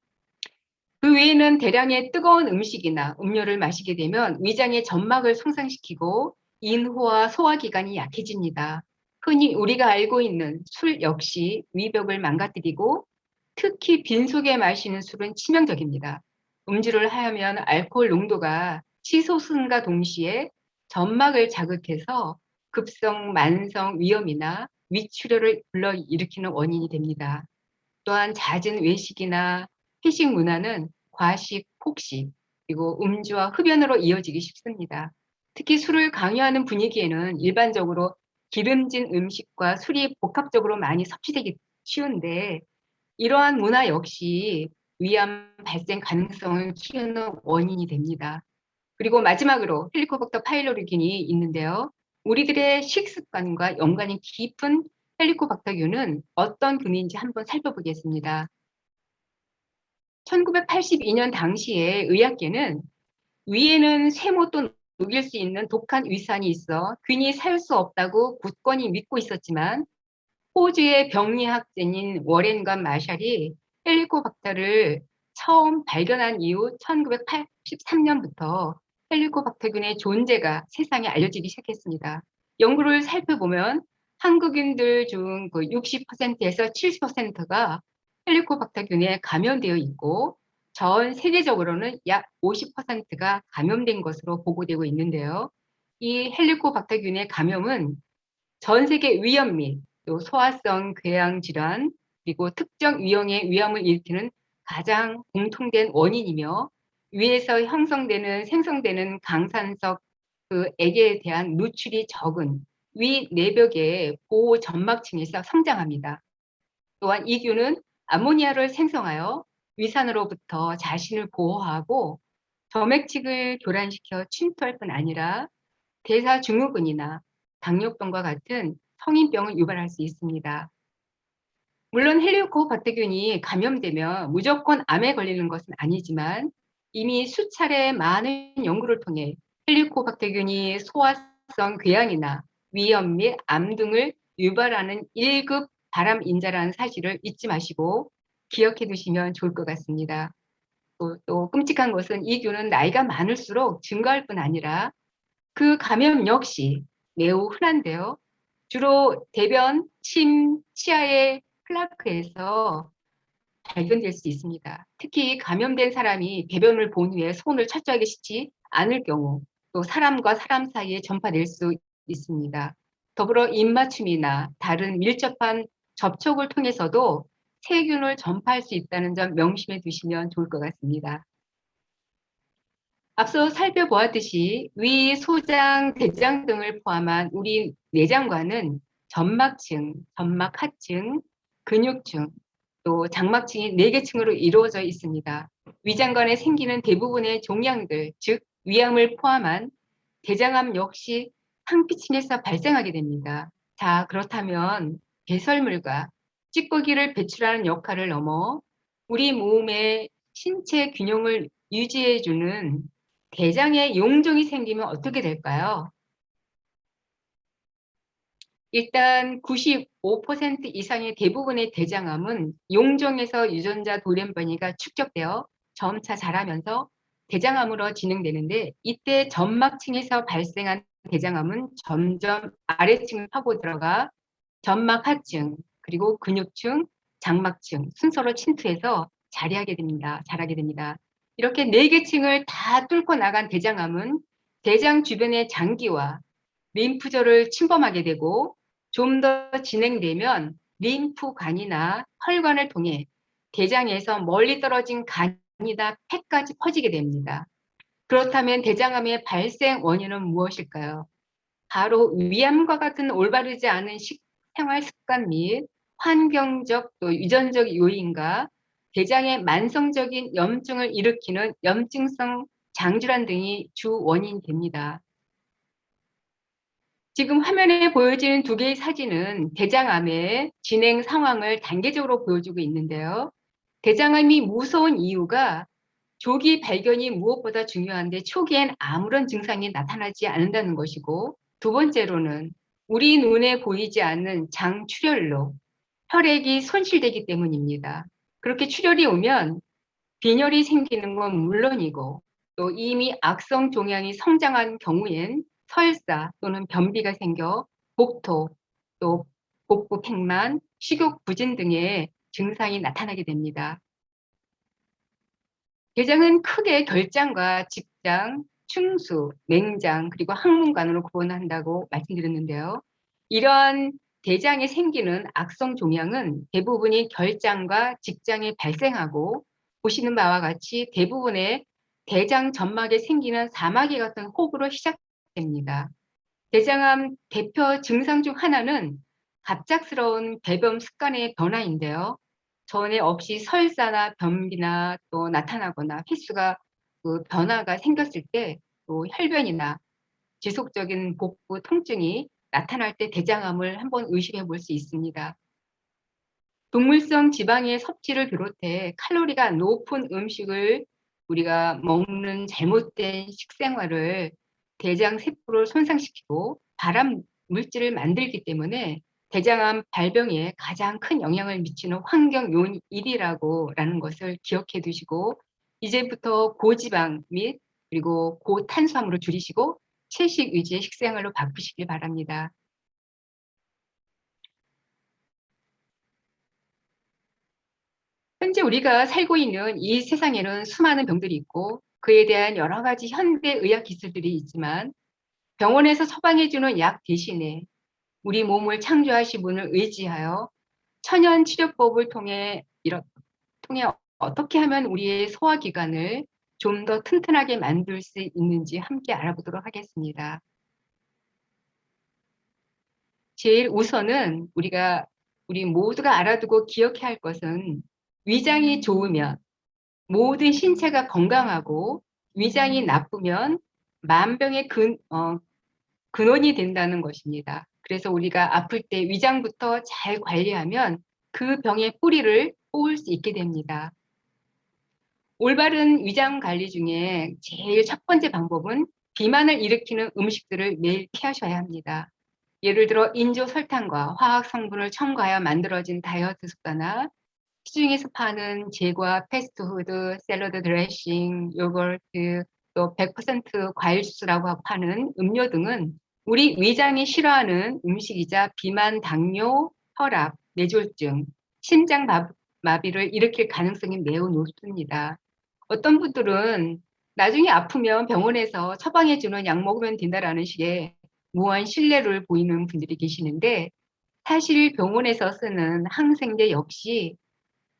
그 외에는 대량의 뜨거운 음식이나 음료를 마시게 되면 위장의 점막을 손상시키고 인후와 소화기관이 약해집니다. 흔히 우리가 알고 있는 술 역시 위벽을 망가뜨리고 특히 빈속에 마시는 술은 치명적입니다. 음주를 하면 알코올 농도가 치솟음과 동시에 점막을 자극해서 급성 만성 위염이나 위출혈을 불러일으키는 원인이 됩니다. 또한 잦은 외식이나 회식 문화는 과식, 폭식, 그리고 음주와 흡연으로 이어지기 쉽습니다. 특히 술을 강요하는 분위기에는 일반적으로 기름진 음식과 술이 복합적으로 많이 섭취되기 쉬운데 이러한 문화 역시 위암 발생 가능성을 키우는 원인이 됩니다. 그리고 마지막으로 헬리코박터 파일로리균이 있는데요. 우리들의 식습관과 연관이 깊은 헬리코박터균은 어떤 균인지 한번 살펴보겠습니다. 1982년 당시에 의학계는 위에는 세모 또 녹일 수 있는 독한 위산이 있어 균이 살 수 없다고 굳건히 믿고 있었지만 호주의 병리학자인 워렌과 마샬이 헬리코박터를 처음 발견한 이후 1983년부터 헬리코박터균의 존재가 세상에 알려지기 시작했습니다. 연구를 살펴보면 한국인들 중 그 60%에서 70%가 헬리코박터균에 감염되어 있고 전 세계적으로는 약 50%가 감염된 것으로 보고되고 있는데요. 이 헬리코박터균의 감염은 전 세계 위염 및 또 소화성 궤양 질환 그리고 특정 유형의 위암을 일으키는 가장 공통된 원인이며 위에서 생성되는 강산석 그 액에 대한 누출이 적은 위 내벽의 보호 점막층에서 성장합니다. 또한 이 균은 암모니아를 생성하여 위산으로부터 자신을 보호하고 점액층을 교란시켜 침투할 뿐 아니라 대사증후군이나 당뇨병과 같은 성인병을 유발할 수 있습니다. 물론 헬리코박터균이 감염되면 무조건 암에 걸리는 것은 아니지만 이미 수차례 많은 연구를 통해 헬리코박터균이 소화성 궤양이나 위염 및 암 등을 유발하는 1급 바람인자라는 사실을 잊지 마시고 기억해 두시면 좋을 것 같습니다. 또 끔찍한 것은 이 균은 나이가 많을수록 증가할 뿐 아니라 그 감염 역시 매우 흔한데요. 주로 대변, 침, 치아의 플라크에서 발견될 수 있습니다. 특히 감염된 사람이 배변을 본 후에 손을 철저하게 씻지 않을 경우 또 사람과 사람 사이에 전파될 수 있습니다. 더불어 입맞춤이나 다른 밀접한 접촉을 통해서도 세균을 전파할 수 있다는 점 명심해 두시면 좋을 것 같습니다. 앞서 살펴보았듯이 위, 소장, 대장 등을 포함한 우리 내장과는 점막층, 점막하층, 근육층, 또 장막층이 4개 층으로 이루어져 있습니다. 위장관에 생기는 대부분의 종양들, 즉 위암을 포함한 대장암 역시 상피층에서 발생하게 됩니다. 자, 그렇다면 배설물과 찌꺼기를 배출하는 역할을 넘어 우리 몸의 신체 균형을 유지해주는 대장에 용종이 생기면 어떻게 될까요? 일단 95% 이상의 대부분의 대장암은 용종에서 유전자 돌연변이가 축적되어 점차 자라면서 대장암으로 진행되는데, 이때 점막층에서 발생한 대장암은 점점 아래층을 파고 들어가 점막 하층, 그리고 근육층, 장막층 순서로 침투해서 자라게 됩니다. 이렇게 4개 층을 다 뚫고 나간 대장암은 대장 주변의 장기와 림프절을 침범하게 되고, 좀 더 진행되면 림프관이나 혈관을 통해 대장에서 멀리 떨어진 간이나 폐까지 퍼지게 됩니다. 그렇다면 대장암의 발생 원인은 무엇일까요? 바로 위암과 같은 올바르지 않은 생활 습관 및 환경적 또 유전적 요인과 대장의 만성적인 염증을 일으키는 염증성 장질환 등이 주 원인이 됩니다. 지금 화면에 보여지는 2개의 사진은 대장암의 진행 상황을 단계적으로 보여주고 있는데요. 대장암이 무서운 이유가 조기 발견이 무엇보다 중요한데 초기엔 아무런 증상이 나타나지 않는다는 것이고, 두 번째로는 우리 눈에 보이지 않는 장 출혈로 혈액이 손실되기 때문입니다. 그렇게 출혈이 오면 빈혈이 생기는 건 물론이고, 또 이미 악성 종양이 성장한 경우엔 설사 또는 변비가 생겨 복토, 또 복부 팽만, 식욕 부진 등의 증상이 나타나게 됩니다. 대장은 크게 결장과 직장, 충수, 맹장, 그리고 항문관으로 구분한다고 말씀드렸는데요. 이러한 대장에 생기는 악성 종양은 대부분이 결장과 직장에 발생하고, 보시는 바와 같이 대부분의 대장 점막에 생기는 사마귀 같은 혹으로 시작됩니다. 대장암 대표 증상 중 하나는 갑작스러운 배변 습관의 변화인데요. 전에 없이 설사나 변비나 또 나타나거나 횟수가 변화가 생겼을 때, 또 혈변이나 지속적인 복부 통증이 나타날 때 대장암을 한번 의심해 볼 수 있습니다. 동물성 지방의 섭취를 비롯해 칼로리가 높은 음식을 우리가 먹는 잘못된 식생활을 대장 세포를 손상시키고 발암 물질을 만들기 때문에 대장암 발병에 가장 큰 영향을 미치는 환경 요인 1위라는 것을 기억해 두시고, 이제부터 고지방 및 그리고 고탄수화물을 줄이시고 채식 위주의 식생활로 바꾸시길 바랍니다. 현재 우리가 살고 있는 이 세상에는 수많은 병들이 있고 그에 대한 여러 가지 현대 의학 기술들이 있지만, 병원에서 처방해주는 약 대신에 우리 몸을 창조하신 분을 의지하여 천연 치료법을 통해 어떻게 하면 우리의 소화기관을 좀 더 튼튼하게 만들 수 있는지 함께 알아보도록 하겠습니다. 제일 우선은 우리 모두가 알아두고 기억해야 할 것은, 위장이 좋으면 모든 신체가 건강하고, 위장이 나쁘면 만병의 근원이 된다는 것입니다. 그래서 우리가 아플 때 위장부터 잘 관리하면 그 병의 뿌리를 뽑을 수 있게 됩니다. 올바른 위장 관리 중에 제일 첫 번째 방법은 비만을 일으키는 음식들을 매일 피하셔야 합니다. 예를 들어 인조 설탕과 화학 성분을 첨가하여 만들어진 다이어트 소다나 시중에서 파는 제과, 패스트푸드, 샐러드 드레싱, 요거트, 또 100% 과일 주스라고 파는 음료 등은 우리 위장이 싫어하는 음식이자 비만, 당뇨, 혈압, 뇌졸중, 심장 마비를 일으킬 가능성이 매우 높습니다. 어떤 분들은 나중에 아프면 병원에서 처방해주는 약 먹으면 된다라는 식의 무한 신뢰를 보이는 분들이 계시는데, 사실 병원에서 쓰는 항생제 역시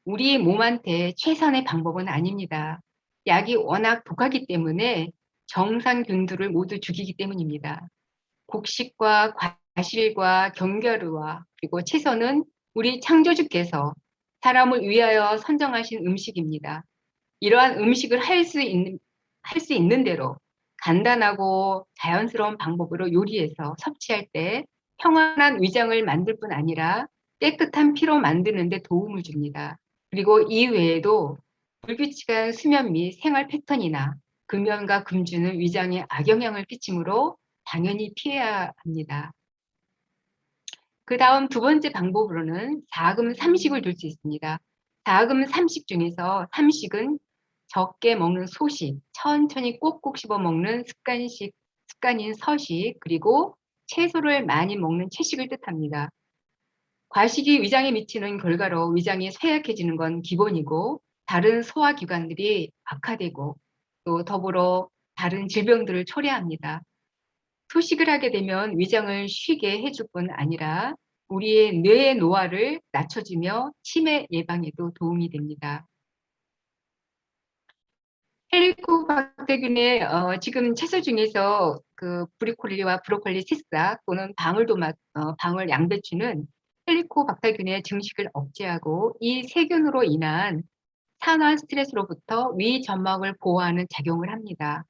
우리 몸한테 최선의 방법은 아닙니다. 약이 워낙 독하기 때문에 정상균들을 모두 죽이기 때문입니다. 곡식과 과실과 견과류와 그리고 채소는 우리 창조주께서 사람을 위하여 선정하신 음식입니다. 이러한 음식을 할 수 있는 대로 간단하고 자연스러운 방법으로 요리해서 섭취할 때 평안한 위장을 만들 뿐 아니라 깨끗한 피로 만드는 데 도움을 줍니다. 그리고 이 외에도 불규칙한 수면 및 생활 패턴이나 금연과 금주는 위장에 악영향을 끼치므로 당연히 피해야 합니다. 그 다음 두 번째 방법으로는 4금 3식을 둘 수 있습니다. 4금 3식 중에서 3식은 적게 먹는 소식, 천천히 꼭꼭 씹어 먹는 습관인 서식, 그리고 채소를 많이 먹는 채식을 뜻합니다. 과식이 위장에 미치는 결과로 위장이 쇠약해지는 건 기본이고, 다른 소화기관들이 악화되고 또 더불어 다른 질병들을 초래합니다. 소식을 하게 되면 위장을 쉬게 해줄 뿐 아니라 우리의 뇌의 노화를 낮춰주며 치매 예방에도 도움이 됩니다. 헬리코박터균의 지금 채소 중에서 그 브로콜리와 브로콜리 새싹 또는 방울 양배추는 헬리코박터균의 증식을 억제하고 이 세균으로 인한 산화 스트레스로부터 위 점막을 보호하는 작용을 합니다.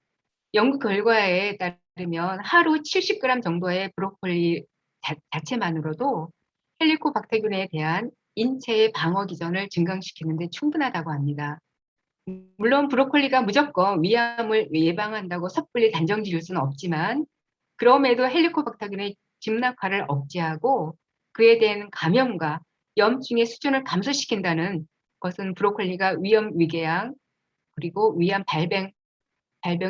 연구 결과에 따르면 하루 70g 정도의 브로콜리 자체만으로도 헬리코박터균에 대한 인체의 방어 기전을 증강시키는 데 충분하다고 합니다. 물론 브로콜리가 무조건 위암을 예방한다고 섣불리 단정 지을 수는 없지만, 그럼에도 헬리코박터균의 집락화를 억제하고 그에 대한 감염과 염증의 수준을 감소시킨다는 것은 브로콜리가 위험 위궤양 그리고 위암 발병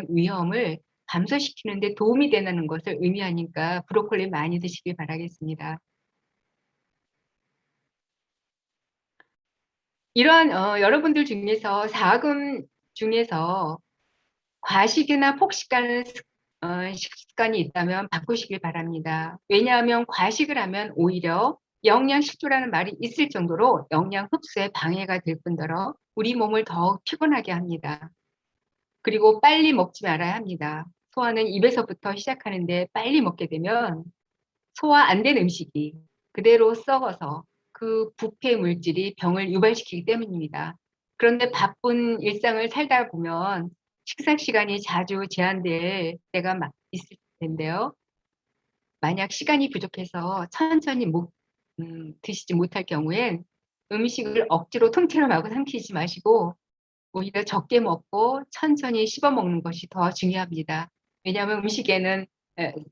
위험을 감소시키는 데 도움이 된다는 것을 의미하니까 브로콜리 많이 드시길 바라겠습니다. 이러한 여러분들 중에서 4금 중에서 과식이나 폭식하는 식습관이 있다면 바꾸시길 바랍니다. 왜냐하면 과식을 하면 오히려 영양 실조라는 말이 있을 정도로 영양 흡수에 방해가 될 뿐더러 우리 몸을 더욱 피곤하게 합니다. 그리고 빨리 먹지 말아야 합니다. 소화는 입에서부터 시작하는데 빨리 먹게 되면 소화 안 된 음식이 그대로 썩어서 그 부패 물질이 병을 유발시키기 때문입니다. 그런데 바쁜 일상을 살다 보면 식사 시간이 자주 제한될 때가 있을 텐데요. 만약 시간이 부족해서 천천히 드시지 못할 경우엔 음식을 억지로 통째로 마구 삼키지 마시고 오히려 적게 먹고 천천히 씹어 먹는 것이 더 중요합니다. 왜냐하면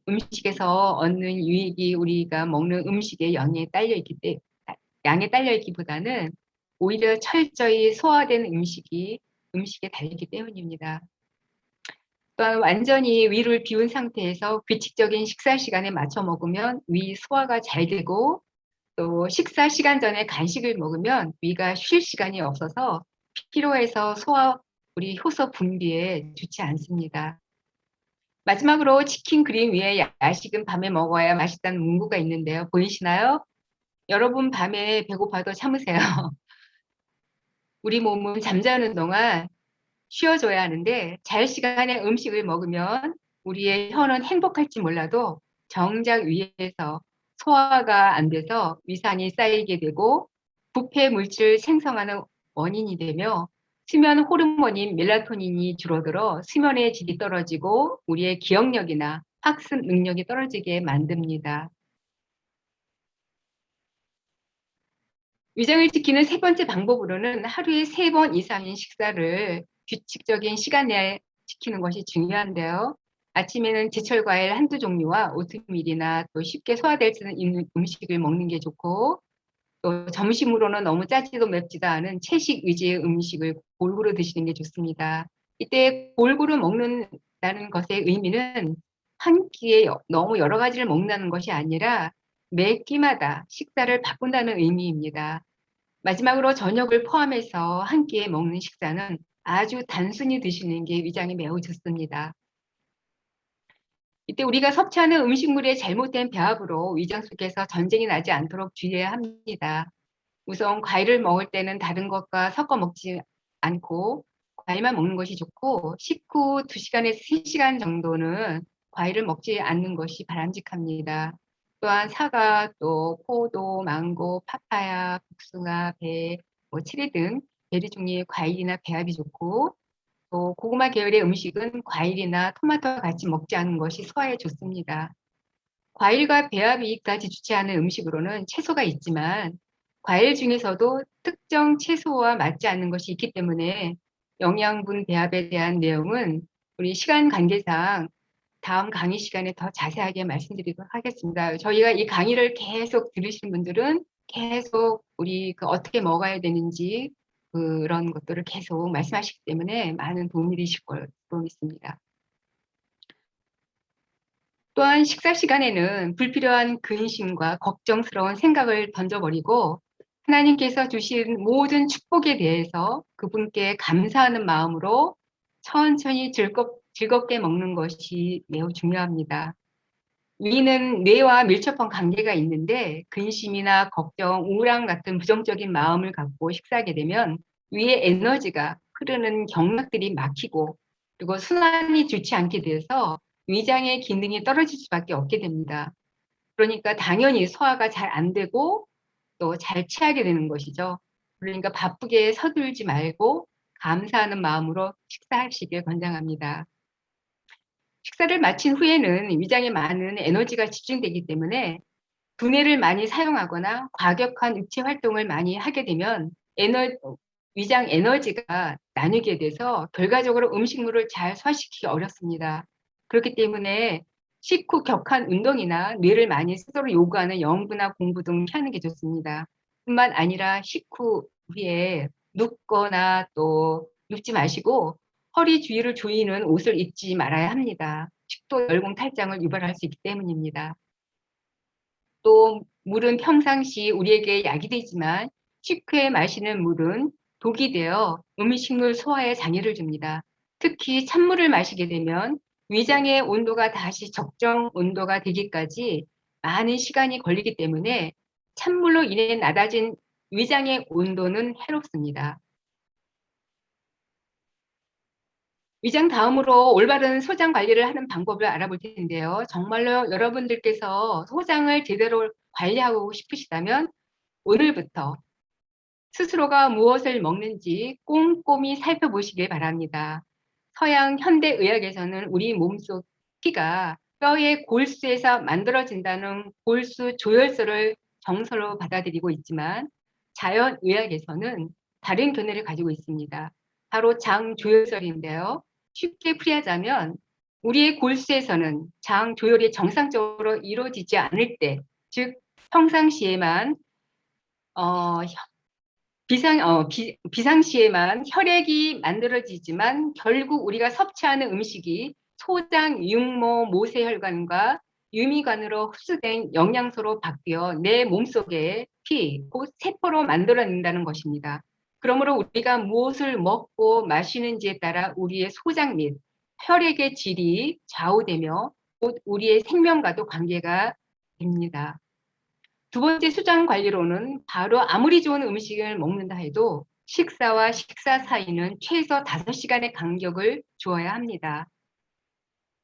음식에서 얻는 유익이 우리가 먹는 음식의 양에 딸려 있기보다는 오히려 철저히 소화된 음식에 달리기 때문입니다. 또한 완전히 위를 비운 상태에서 규칙적인 식사 시간에 맞춰 먹으면 위 소화가 잘 되고, 또 식사 시간 전에 간식을 먹으면 위가 쉴 시간이 없어서 피로해서 우리 효소 분비에 좋지 않습니다. 마지막으로 치킨 그린 위에 야식은 밤에 먹어야 맛있다는 문구가 있는데요. 보이시나요? 여러분 밤에 배고파도 참으세요. 우리 몸은 잠자는 동안 쉬어줘야 하는데 잘 시간에 음식을 먹으면 우리의 혀는 행복할지 몰라도 정작 위에서 소화가 안 돼서 위산이 쌓이게 되고 부패 물질 생성하는 원인이 되며 수면 호르몬인 멜라토닌이 줄어들어 수면의 질이 떨어지고 우리의 기억력이나 학습 능력이 떨어지게 만듭니다. 위장을 지키는 세 번째 방법으로는 하루에 3번 이상인 식사를 규칙적인 시간 내에 지키는 것이 중요한데요. 아침에는 제철 과일 한두 종류와 오트밀이나 또 쉽게 소화될 수 있는 음식을 먹는 게 좋고, 또 점심으로는 너무 짜지도 맵지도 않은 채식 위주의 음식을 골고루 드시는 게 좋습니다. 이때 골고루 먹는다는 것의 의미는 한 끼에 너무 여러 가지를 먹는다는 것이 아니라 매 끼마다 식사를 바꾼다는 의미입니다. 마지막으로 저녁을 포함해서 한 끼에 먹는 식사는 아주 단순히 드시는 게 위장에 매우 좋습니다. 이때 우리가 섭취하는 음식물의 잘못된 배합으로 위장 속에서 전쟁이 나지 않도록 주의해야 합니다. 우선 과일을 먹을 때는 다른 것과 섞어 먹지 않고 과일만 먹는 것이 좋고, 식후 2시간에서 3시간 정도는 과일을 먹지 않는 것이 바람직합니다. 또한 사과, 또 포도, 망고, 파파야, 복숭아, 배, 체리 등 베리 종류의 과일이나 배합이 좋고, 또 고구마 계열의 음식은 과일이나 토마토와 같이 먹지 않는 것이 소화에 좋습니다. 과일과 배합이까지 주체하는 음식으로는 채소가 있지만, 과일 중에서도 특정 채소와 맞지 않는 것이 있기 때문에 영양분 배합에 대한 내용은 우리 시간 관계상 다음 강의 시간에 더 자세하게 말씀드리도록 하겠습니다. 저희가 이 강의를 계속 들으시는 분들은 계속 우리 어떻게 먹어야 되는지 그런 것들을 계속 말씀하시기 때문에 많은 도움이 되실 거로 믿습니다. 또한 식사 시간에는 불필요한 근심과 걱정스러운 생각을 던져버리고 하나님께서 주신 모든 축복에 대해서 그분께 감사하는 마음으로 천천히 즐겁게 먹는 것이 매우 중요합니다. 위는 뇌와 밀접한 관계가 있는데 근심이나 걱정, 우울함 같은 부정적인 마음을 갖고 식사하게 되면 위의 에너지가 흐르는 경락들이 막히고, 그리고 순환이 좋지 않게 돼서 위장의 기능이 떨어질 수밖에 없게 됩니다. 그러니까 당연히 소화가 잘 안 되고 또 잘 체하게 되는 것이죠. 그러니까 바쁘게 서둘지 말고 감사하는 마음으로 식사하시길 권장합니다. 식사를 마친 후에는 위장에 많은 에너지가 집중되기 때문에 두뇌를 많이 사용하거나 과격한 육체 활동을 많이 하게 되면 위장 에너지가 나뉘게 돼서 결과적으로 음식물을 잘 소화시키기 어렵습니다. 그렇기 때문에 식후 격한 운동이나 뇌를 많이 스스로 요구하는 연구나 공부 등 피하는 게 좋습니다. 뿐만 아니라 식후 후에 눕거나 또 눕지 마시고 허리 주위를 조이는 옷을 입지 말아야 합니다. 식도 열공 탈장을 유발할 수 있기 때문입니다. 또 물은 평상시 우리에게 약이 되지만 식후에 마시는 물은 독이 되어 음식물 소화에 장애를 줍니다. 특히 찬물을 마시게 되면 위장의 온도가 다시 적정 온도가 되기까지 많은 시간이 걸리기 때문에 찬물로 인해 낮아진 위장의 온도는 해롭습니다. 위장 다음으로 올바른 소장 관리를 하는 방법을 알아볼 텐데요. 정말로 여러분들께서 소장을 제대로 관리하고 싶으시다면 오늘부터 스스로가 무엇을 먹는지 꼼꼼히 살펴보시길 바랍니다. 서양 현대의학에서는 우리 몸속 피가 뼈의 골수에서 만들어진다는 골수 조혈소를 정서로 받아들이고 있지만, 자연의학에서는 다른 견해를 가지고 있습니다. 바로 장 조혈설인데요. 쉽게 풀이하자면 우리의 골수에서는 장 조혈이 정상적으로 이루어지지 않을 때, 즉 평상시에만 비상시에만 혈액이 만들어지지만 결국 우리가 섭취하는 음식이 소장, 육모, 모세혈관과 유미관으로 흡수된 영양소로 바뀌어 내 몸속에 피, 곧 세포로 만들어낸다는 것입니다. 그러므로 우리가 무엇을 먹고 마시는지에 따라 우리의 소장 및 혈액의 질이 좌우되며 곧 우리의 생명과도 관계가 됩니다. 두 번째 수장 관리로는 바로 아무리 좋은 음식을 먹는다 해도 식사와 식사 사이는 최소 5시간의 간격을 주어야 합니다.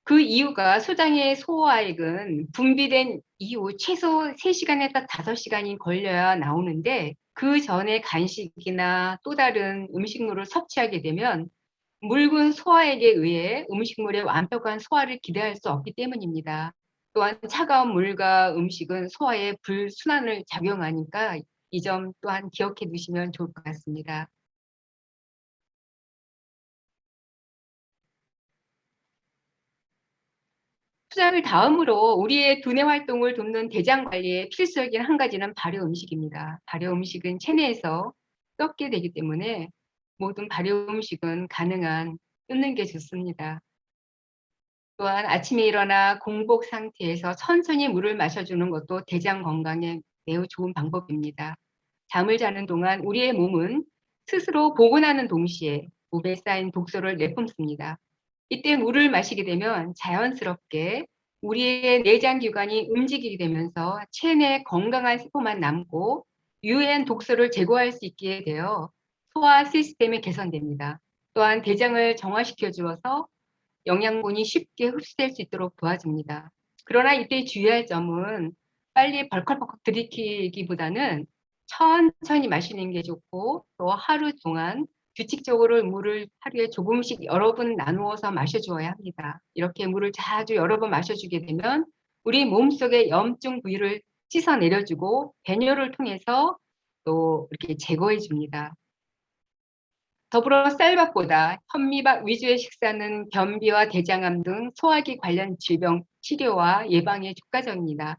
그 이유가 소장의 소화액은 분비된 이후 최소 3시간에서 5시간이 걸려야 나오는데, 그 전에 간식이나 또 다른 음식물을 섭취하게 되면 묽은 소화액에 의해 음식물의 완벽한 소화를 기대할 수 없기 때문입니다. 또한 차가운 물과 음식은 소화에 불순환을 작용하니까 이 점 또한 기억해 두시면 좋을 것 같습니다. 수작을 다음으로 우리의 두뇌 활동을 돕는 대장 관리에 필수적인 한 가지는 발효 음식입니다. 발효 음식은 체내에서 썩게 되기 때문에 모든 발효 음식은 가능한 끊는 게 좋습니다. 또한 아침에 일어나 공복 상태에서 천천히 물을 마셔주는 것도 대장 건강에 매우 좋은 방법입니다. 잠을 자는 동안 우리의 몸은 스스로 복원하는 동시에 몸에 쌓인 독소를 내뿜습니다. 이때 물을 마시게 되면 자연스럽게 우리의 내장 기관이 움직이게 되면서 체내 건강한 세포만 남고 유해한 독소를 제거할 수 있게 되어 소화 시스템이 개선됩니다. 또한 대장을 정화시켜 주어서 영양분이 쉽게 흡수될 수 있도록 도와줍니다. 그러나 이때 주의할 점은 빨리 벌컥벌컥 들이키기보다는 천천히 마시는 게 좋고 또 하루 동안 규칙적으로 물을 하루에 조금씩 여러 번 나누어서 마셔주어야 합니다. 이렇게 물을 자주 여러 번 마셔주게 되면 우리 몸속의 염증 부위를 씻어내려주고 배뇨를 통해서 또 이렇게 제거해 줍니다. 더불어 쌀밥보다 현미밥 위주의 식사는 변비와 대장암 등 소화기 관련 질병 치료와 예방에 효과적입니다.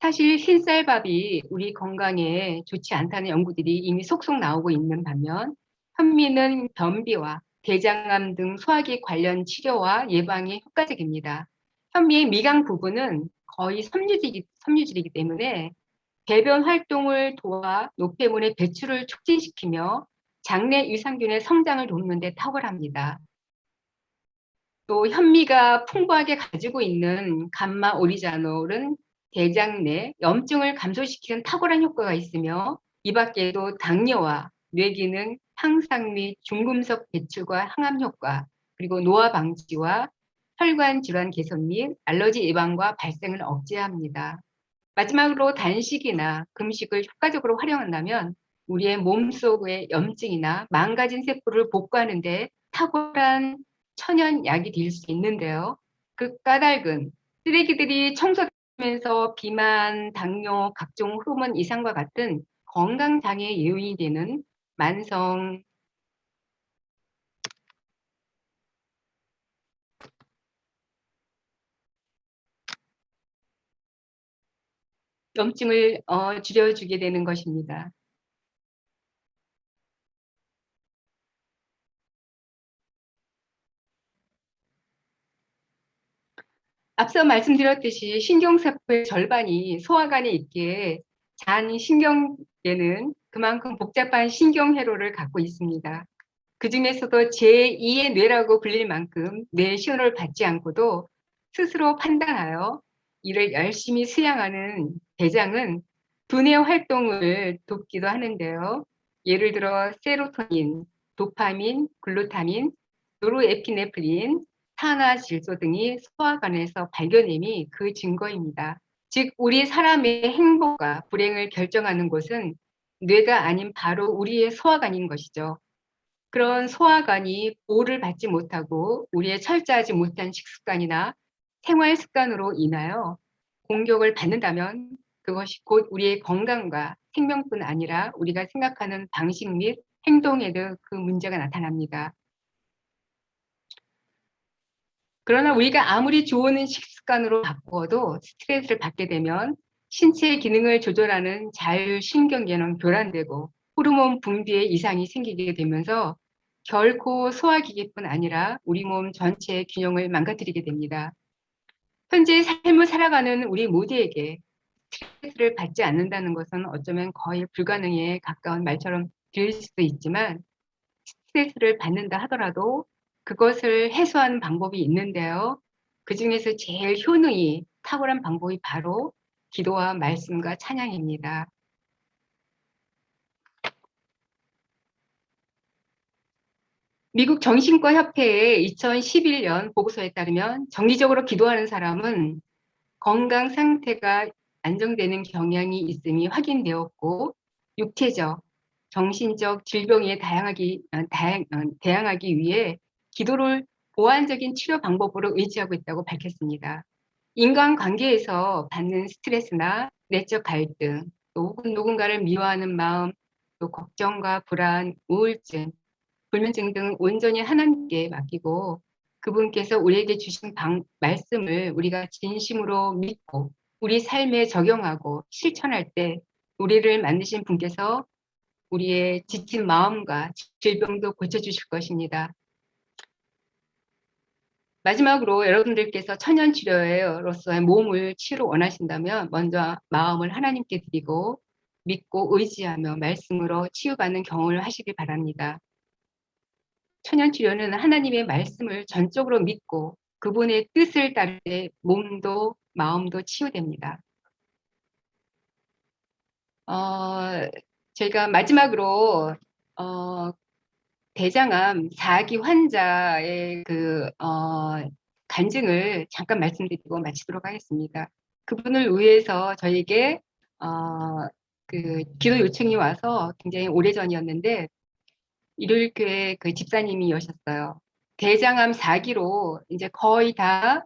사실 흰쌀밥이 우리 건강에 좋지 않다는 연구들이 이미 속속 나오고 있는 반면 현미는 변비와 대장암 등 소화기 관련 치료와 예방에 효과적입니다. 현미의 미강 부분은 거의 섬유질이기 때문에 배변 활동을 도와 노폐물의 배출을 촉진시키며 장내 유산균의 성장을 돕는 데 탁월합니다. 또 현미가 풍부하게 가지고 있는 감마 오리자놀은 대장 내 염증을 감소시키는 탁월한 효과가 있으며 이 밖에도 당뇨와 뇌기능, 향상 및 중금속 배출과 항암 효과, 그리고 노화 방지와 혈관 질환 개선 및 알러지 예방과 발생을 억제합니다. 마지막으로 단식이나 금식을 효과적으로 활용한다면 우리의 몸속의 염증이나 망가진 세포를 복구하는 데 탁월한 천연약이 될 수 있는데요. 그 까닭은 쓰레기들이 청소되면서 비만, 당뇨, 각종 호르몬 이상과 같은 건강장애의 요인이 되는 만성 염증을 줄여주게 되는 것입니다. 앞서 말씀드렸듯이 신경세포의 절반이 소화관에 있기에 잔신경계는 그만큼 복잡한 신경회로를 갖고 있습니다. 그 중에서도 제2의 뇌라고 불릴 만큼 뇌 신호를 받지 않고도 스스로 판단하여 이를 열심히 수행하는 대장은 두뇌 활동을 돕기도 하는데요. 예를 들어 세로토닌, 도파민, 글루타민, 노르에피네프린, 산화질소 등이 소화관에서 발견됨이 그 증거입니다. 즉 우리 사람의 행복과 불행을 결정하는 곳은 뇌가 아닌 바로 우리의 소화관인 것이죠. 그런 소화관이 보호를 받지 못하고 우리의 철저하지 못한 식습관이나 생활 습관으로 인하여 공격을 받는다면 그것이 곧 우리의 건강과 생명뿐 아니라 우리가 생각하는 방식 및 행동에도 그 문제가 나타납니다. 그러나 우리가 아무리 좋은 식습관으로 바꾸어도 스트레스를 받게 되면 신체 기능을 조절하는 자율신경계는 교란되고 호르몬 분비에 이상이 생기게 되면서 결코 소화기계뿐 아니라 우리 몸 전체의 균형을 망가뜨리게 됩니다. 현재 삶을 살아가는 우리 모두에게 스트레스를 받지 않는다는 것은 어쩌면 거의 불가능에 가까운 말처럼 들릴 수도 있지만 스트레스를 받는다 하더라도 그것을 해소하는 방법이 있는데요. 그 중에서 제일 효능이 탁월한 방법이 바로 기도와 말씀과 찬양입니다. 미국 정신과 협회의 2011년 보고서에 따르면 정기적으로 기도하는 사람은 건강 상태가 안정되는 경향이 있음이 확인되었고 육체적, 정신적 질병에 대항하기 위해 기도를 보완적인 치료 방법으로 의지하고 있다고 밝혔습니다. 인간관계에서 받는 스트레스나 내적 갈등, 또 혹은 누군가를 미워하는 마음, 또 걱정과 불안, 우울증, 불면증 등 온전히 하나님께 맡기고 그분께서 우리에게 주신 말씀을 우리가 진심으로 믿고 우리 삶에 적용하고 실천할 때 우리를 만드신 분께서 우리의 지친 마음과 질병도 고쳐주실 것입니다. 마지막으로 여러분들께서 천연치료로서의 몸을 치료 원하신다면 먼저 마음을 하나님께 드리고 믿고 의지하며 말씀으로 치유받는 경험을 하시길 바랍니다. 천연치료는 하나님의 말씀을 전적으로 믿고 그분의 뜻을 따를 때 몸도 마음도 치유됩니다. 제가 마지막으로 대장암 4기 환자의 간증을 잠깐 말씀드리고 마치도록 하겠습니다. 그분을 위해서 저에게 기도 요청이 와서 굉장히 오래전이었는데 일요일교회 그 집사님이셨어요. 대장암 4기로 이제 거의 다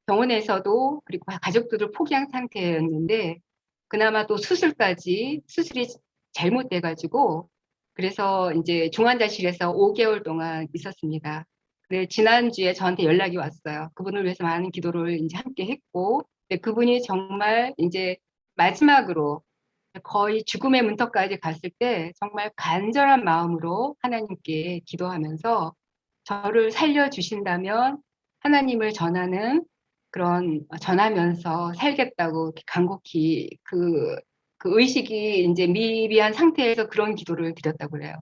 병원에서도 그리고 가족들을 포기한 상태였는데 그나마 또 수술이 잘못돼가지고 그래서 이제 중환자실에서 5개월 동안 있었습니다. 근데 지난주에 저한테 연락이 왔어요. 그분을 위해서 많은 기도를 이제 함께 했고, 근데 그분이 정말 이제 마지막으로 거의 죽음의 문턱까지 갔을 때 정말 간절한 마음으로 하나님께 기도하면서 저를 살려주신다면 하나님을 전하면서 살겠다고 이렇게 간곡히 그 의식이 이제 미비한 상태에서 그런 기도를 드렸다고 그래요.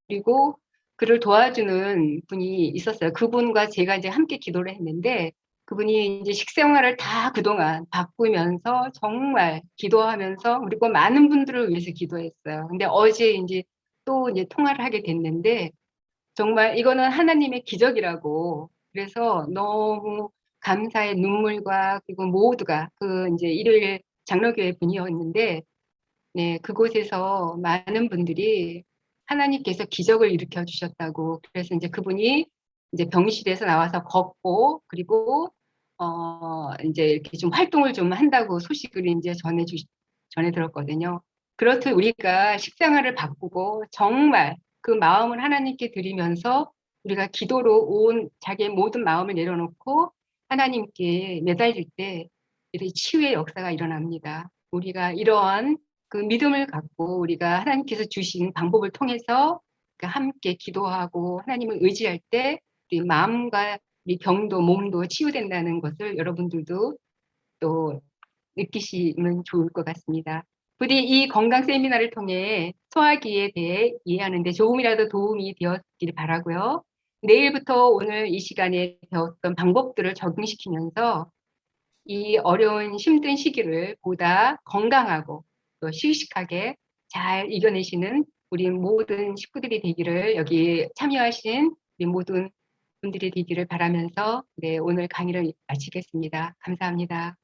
그리고 그를 도와주는 분이 있었어요. 그분과 제가 이제 함께 기도를 했는데 그분이 이제 식생활을 다 그동안 바꾸면서 정말 기도하면서 그리고 많은 분들을 위해서 기도했어요. 근데 어제 이제 또 이제 통화를 하게 됐는데 정말 이거는 하나님의 기적이라고 그래서 너무 감사의 눈물과 그리고 모두가 이제 일요일 장로교회 분이었는데 네, 그곳에서 많은 분들이 하나님께서 기적을 일으켜 주셨다고 그래서 이제 그분이 이제 병실에서 나와서 걷고 그리고 이제 이렇게 좀 활동을 좀 한다고 소식을 이제 전해 들었거든요. 그렇듯 우리가 식생활을 바꾸고 정말 그 마음을 하나님께 드리면서 우리가 기도로 온 자기의 모든 마음을 내려놓고 하나님께 매달릴 때 이렇게 치유의 역사가 일어납니다. 우리가 이러한 그 믿음을 갖고 우리가 하나님께서 주신 방법을 통해서 함께 기도하고 하나님을 의지할 때 우리 마음과 우리 병도 몸도 치유된다는 것을 여러분들도 또 느끼시면 좋을 것 같습니다. 부디 이 건강 세미나를 통해 소화기에 대해 이해하는 데 조금이라도 도움이 되었길 바라고요. 내일부터 오늘 이 시간에 배웠던 방법들을 적용시키면서 이 어려운 힘든 시기를 보다 건강하고 또 씩씩하게 잘 이겨내시는 우리 모든 식구들이 되기를 여기 참여하신 우리 모든 분들이 되기를 바라면서 네, 오늘 강의를 마치겠습니다. 감사합니다.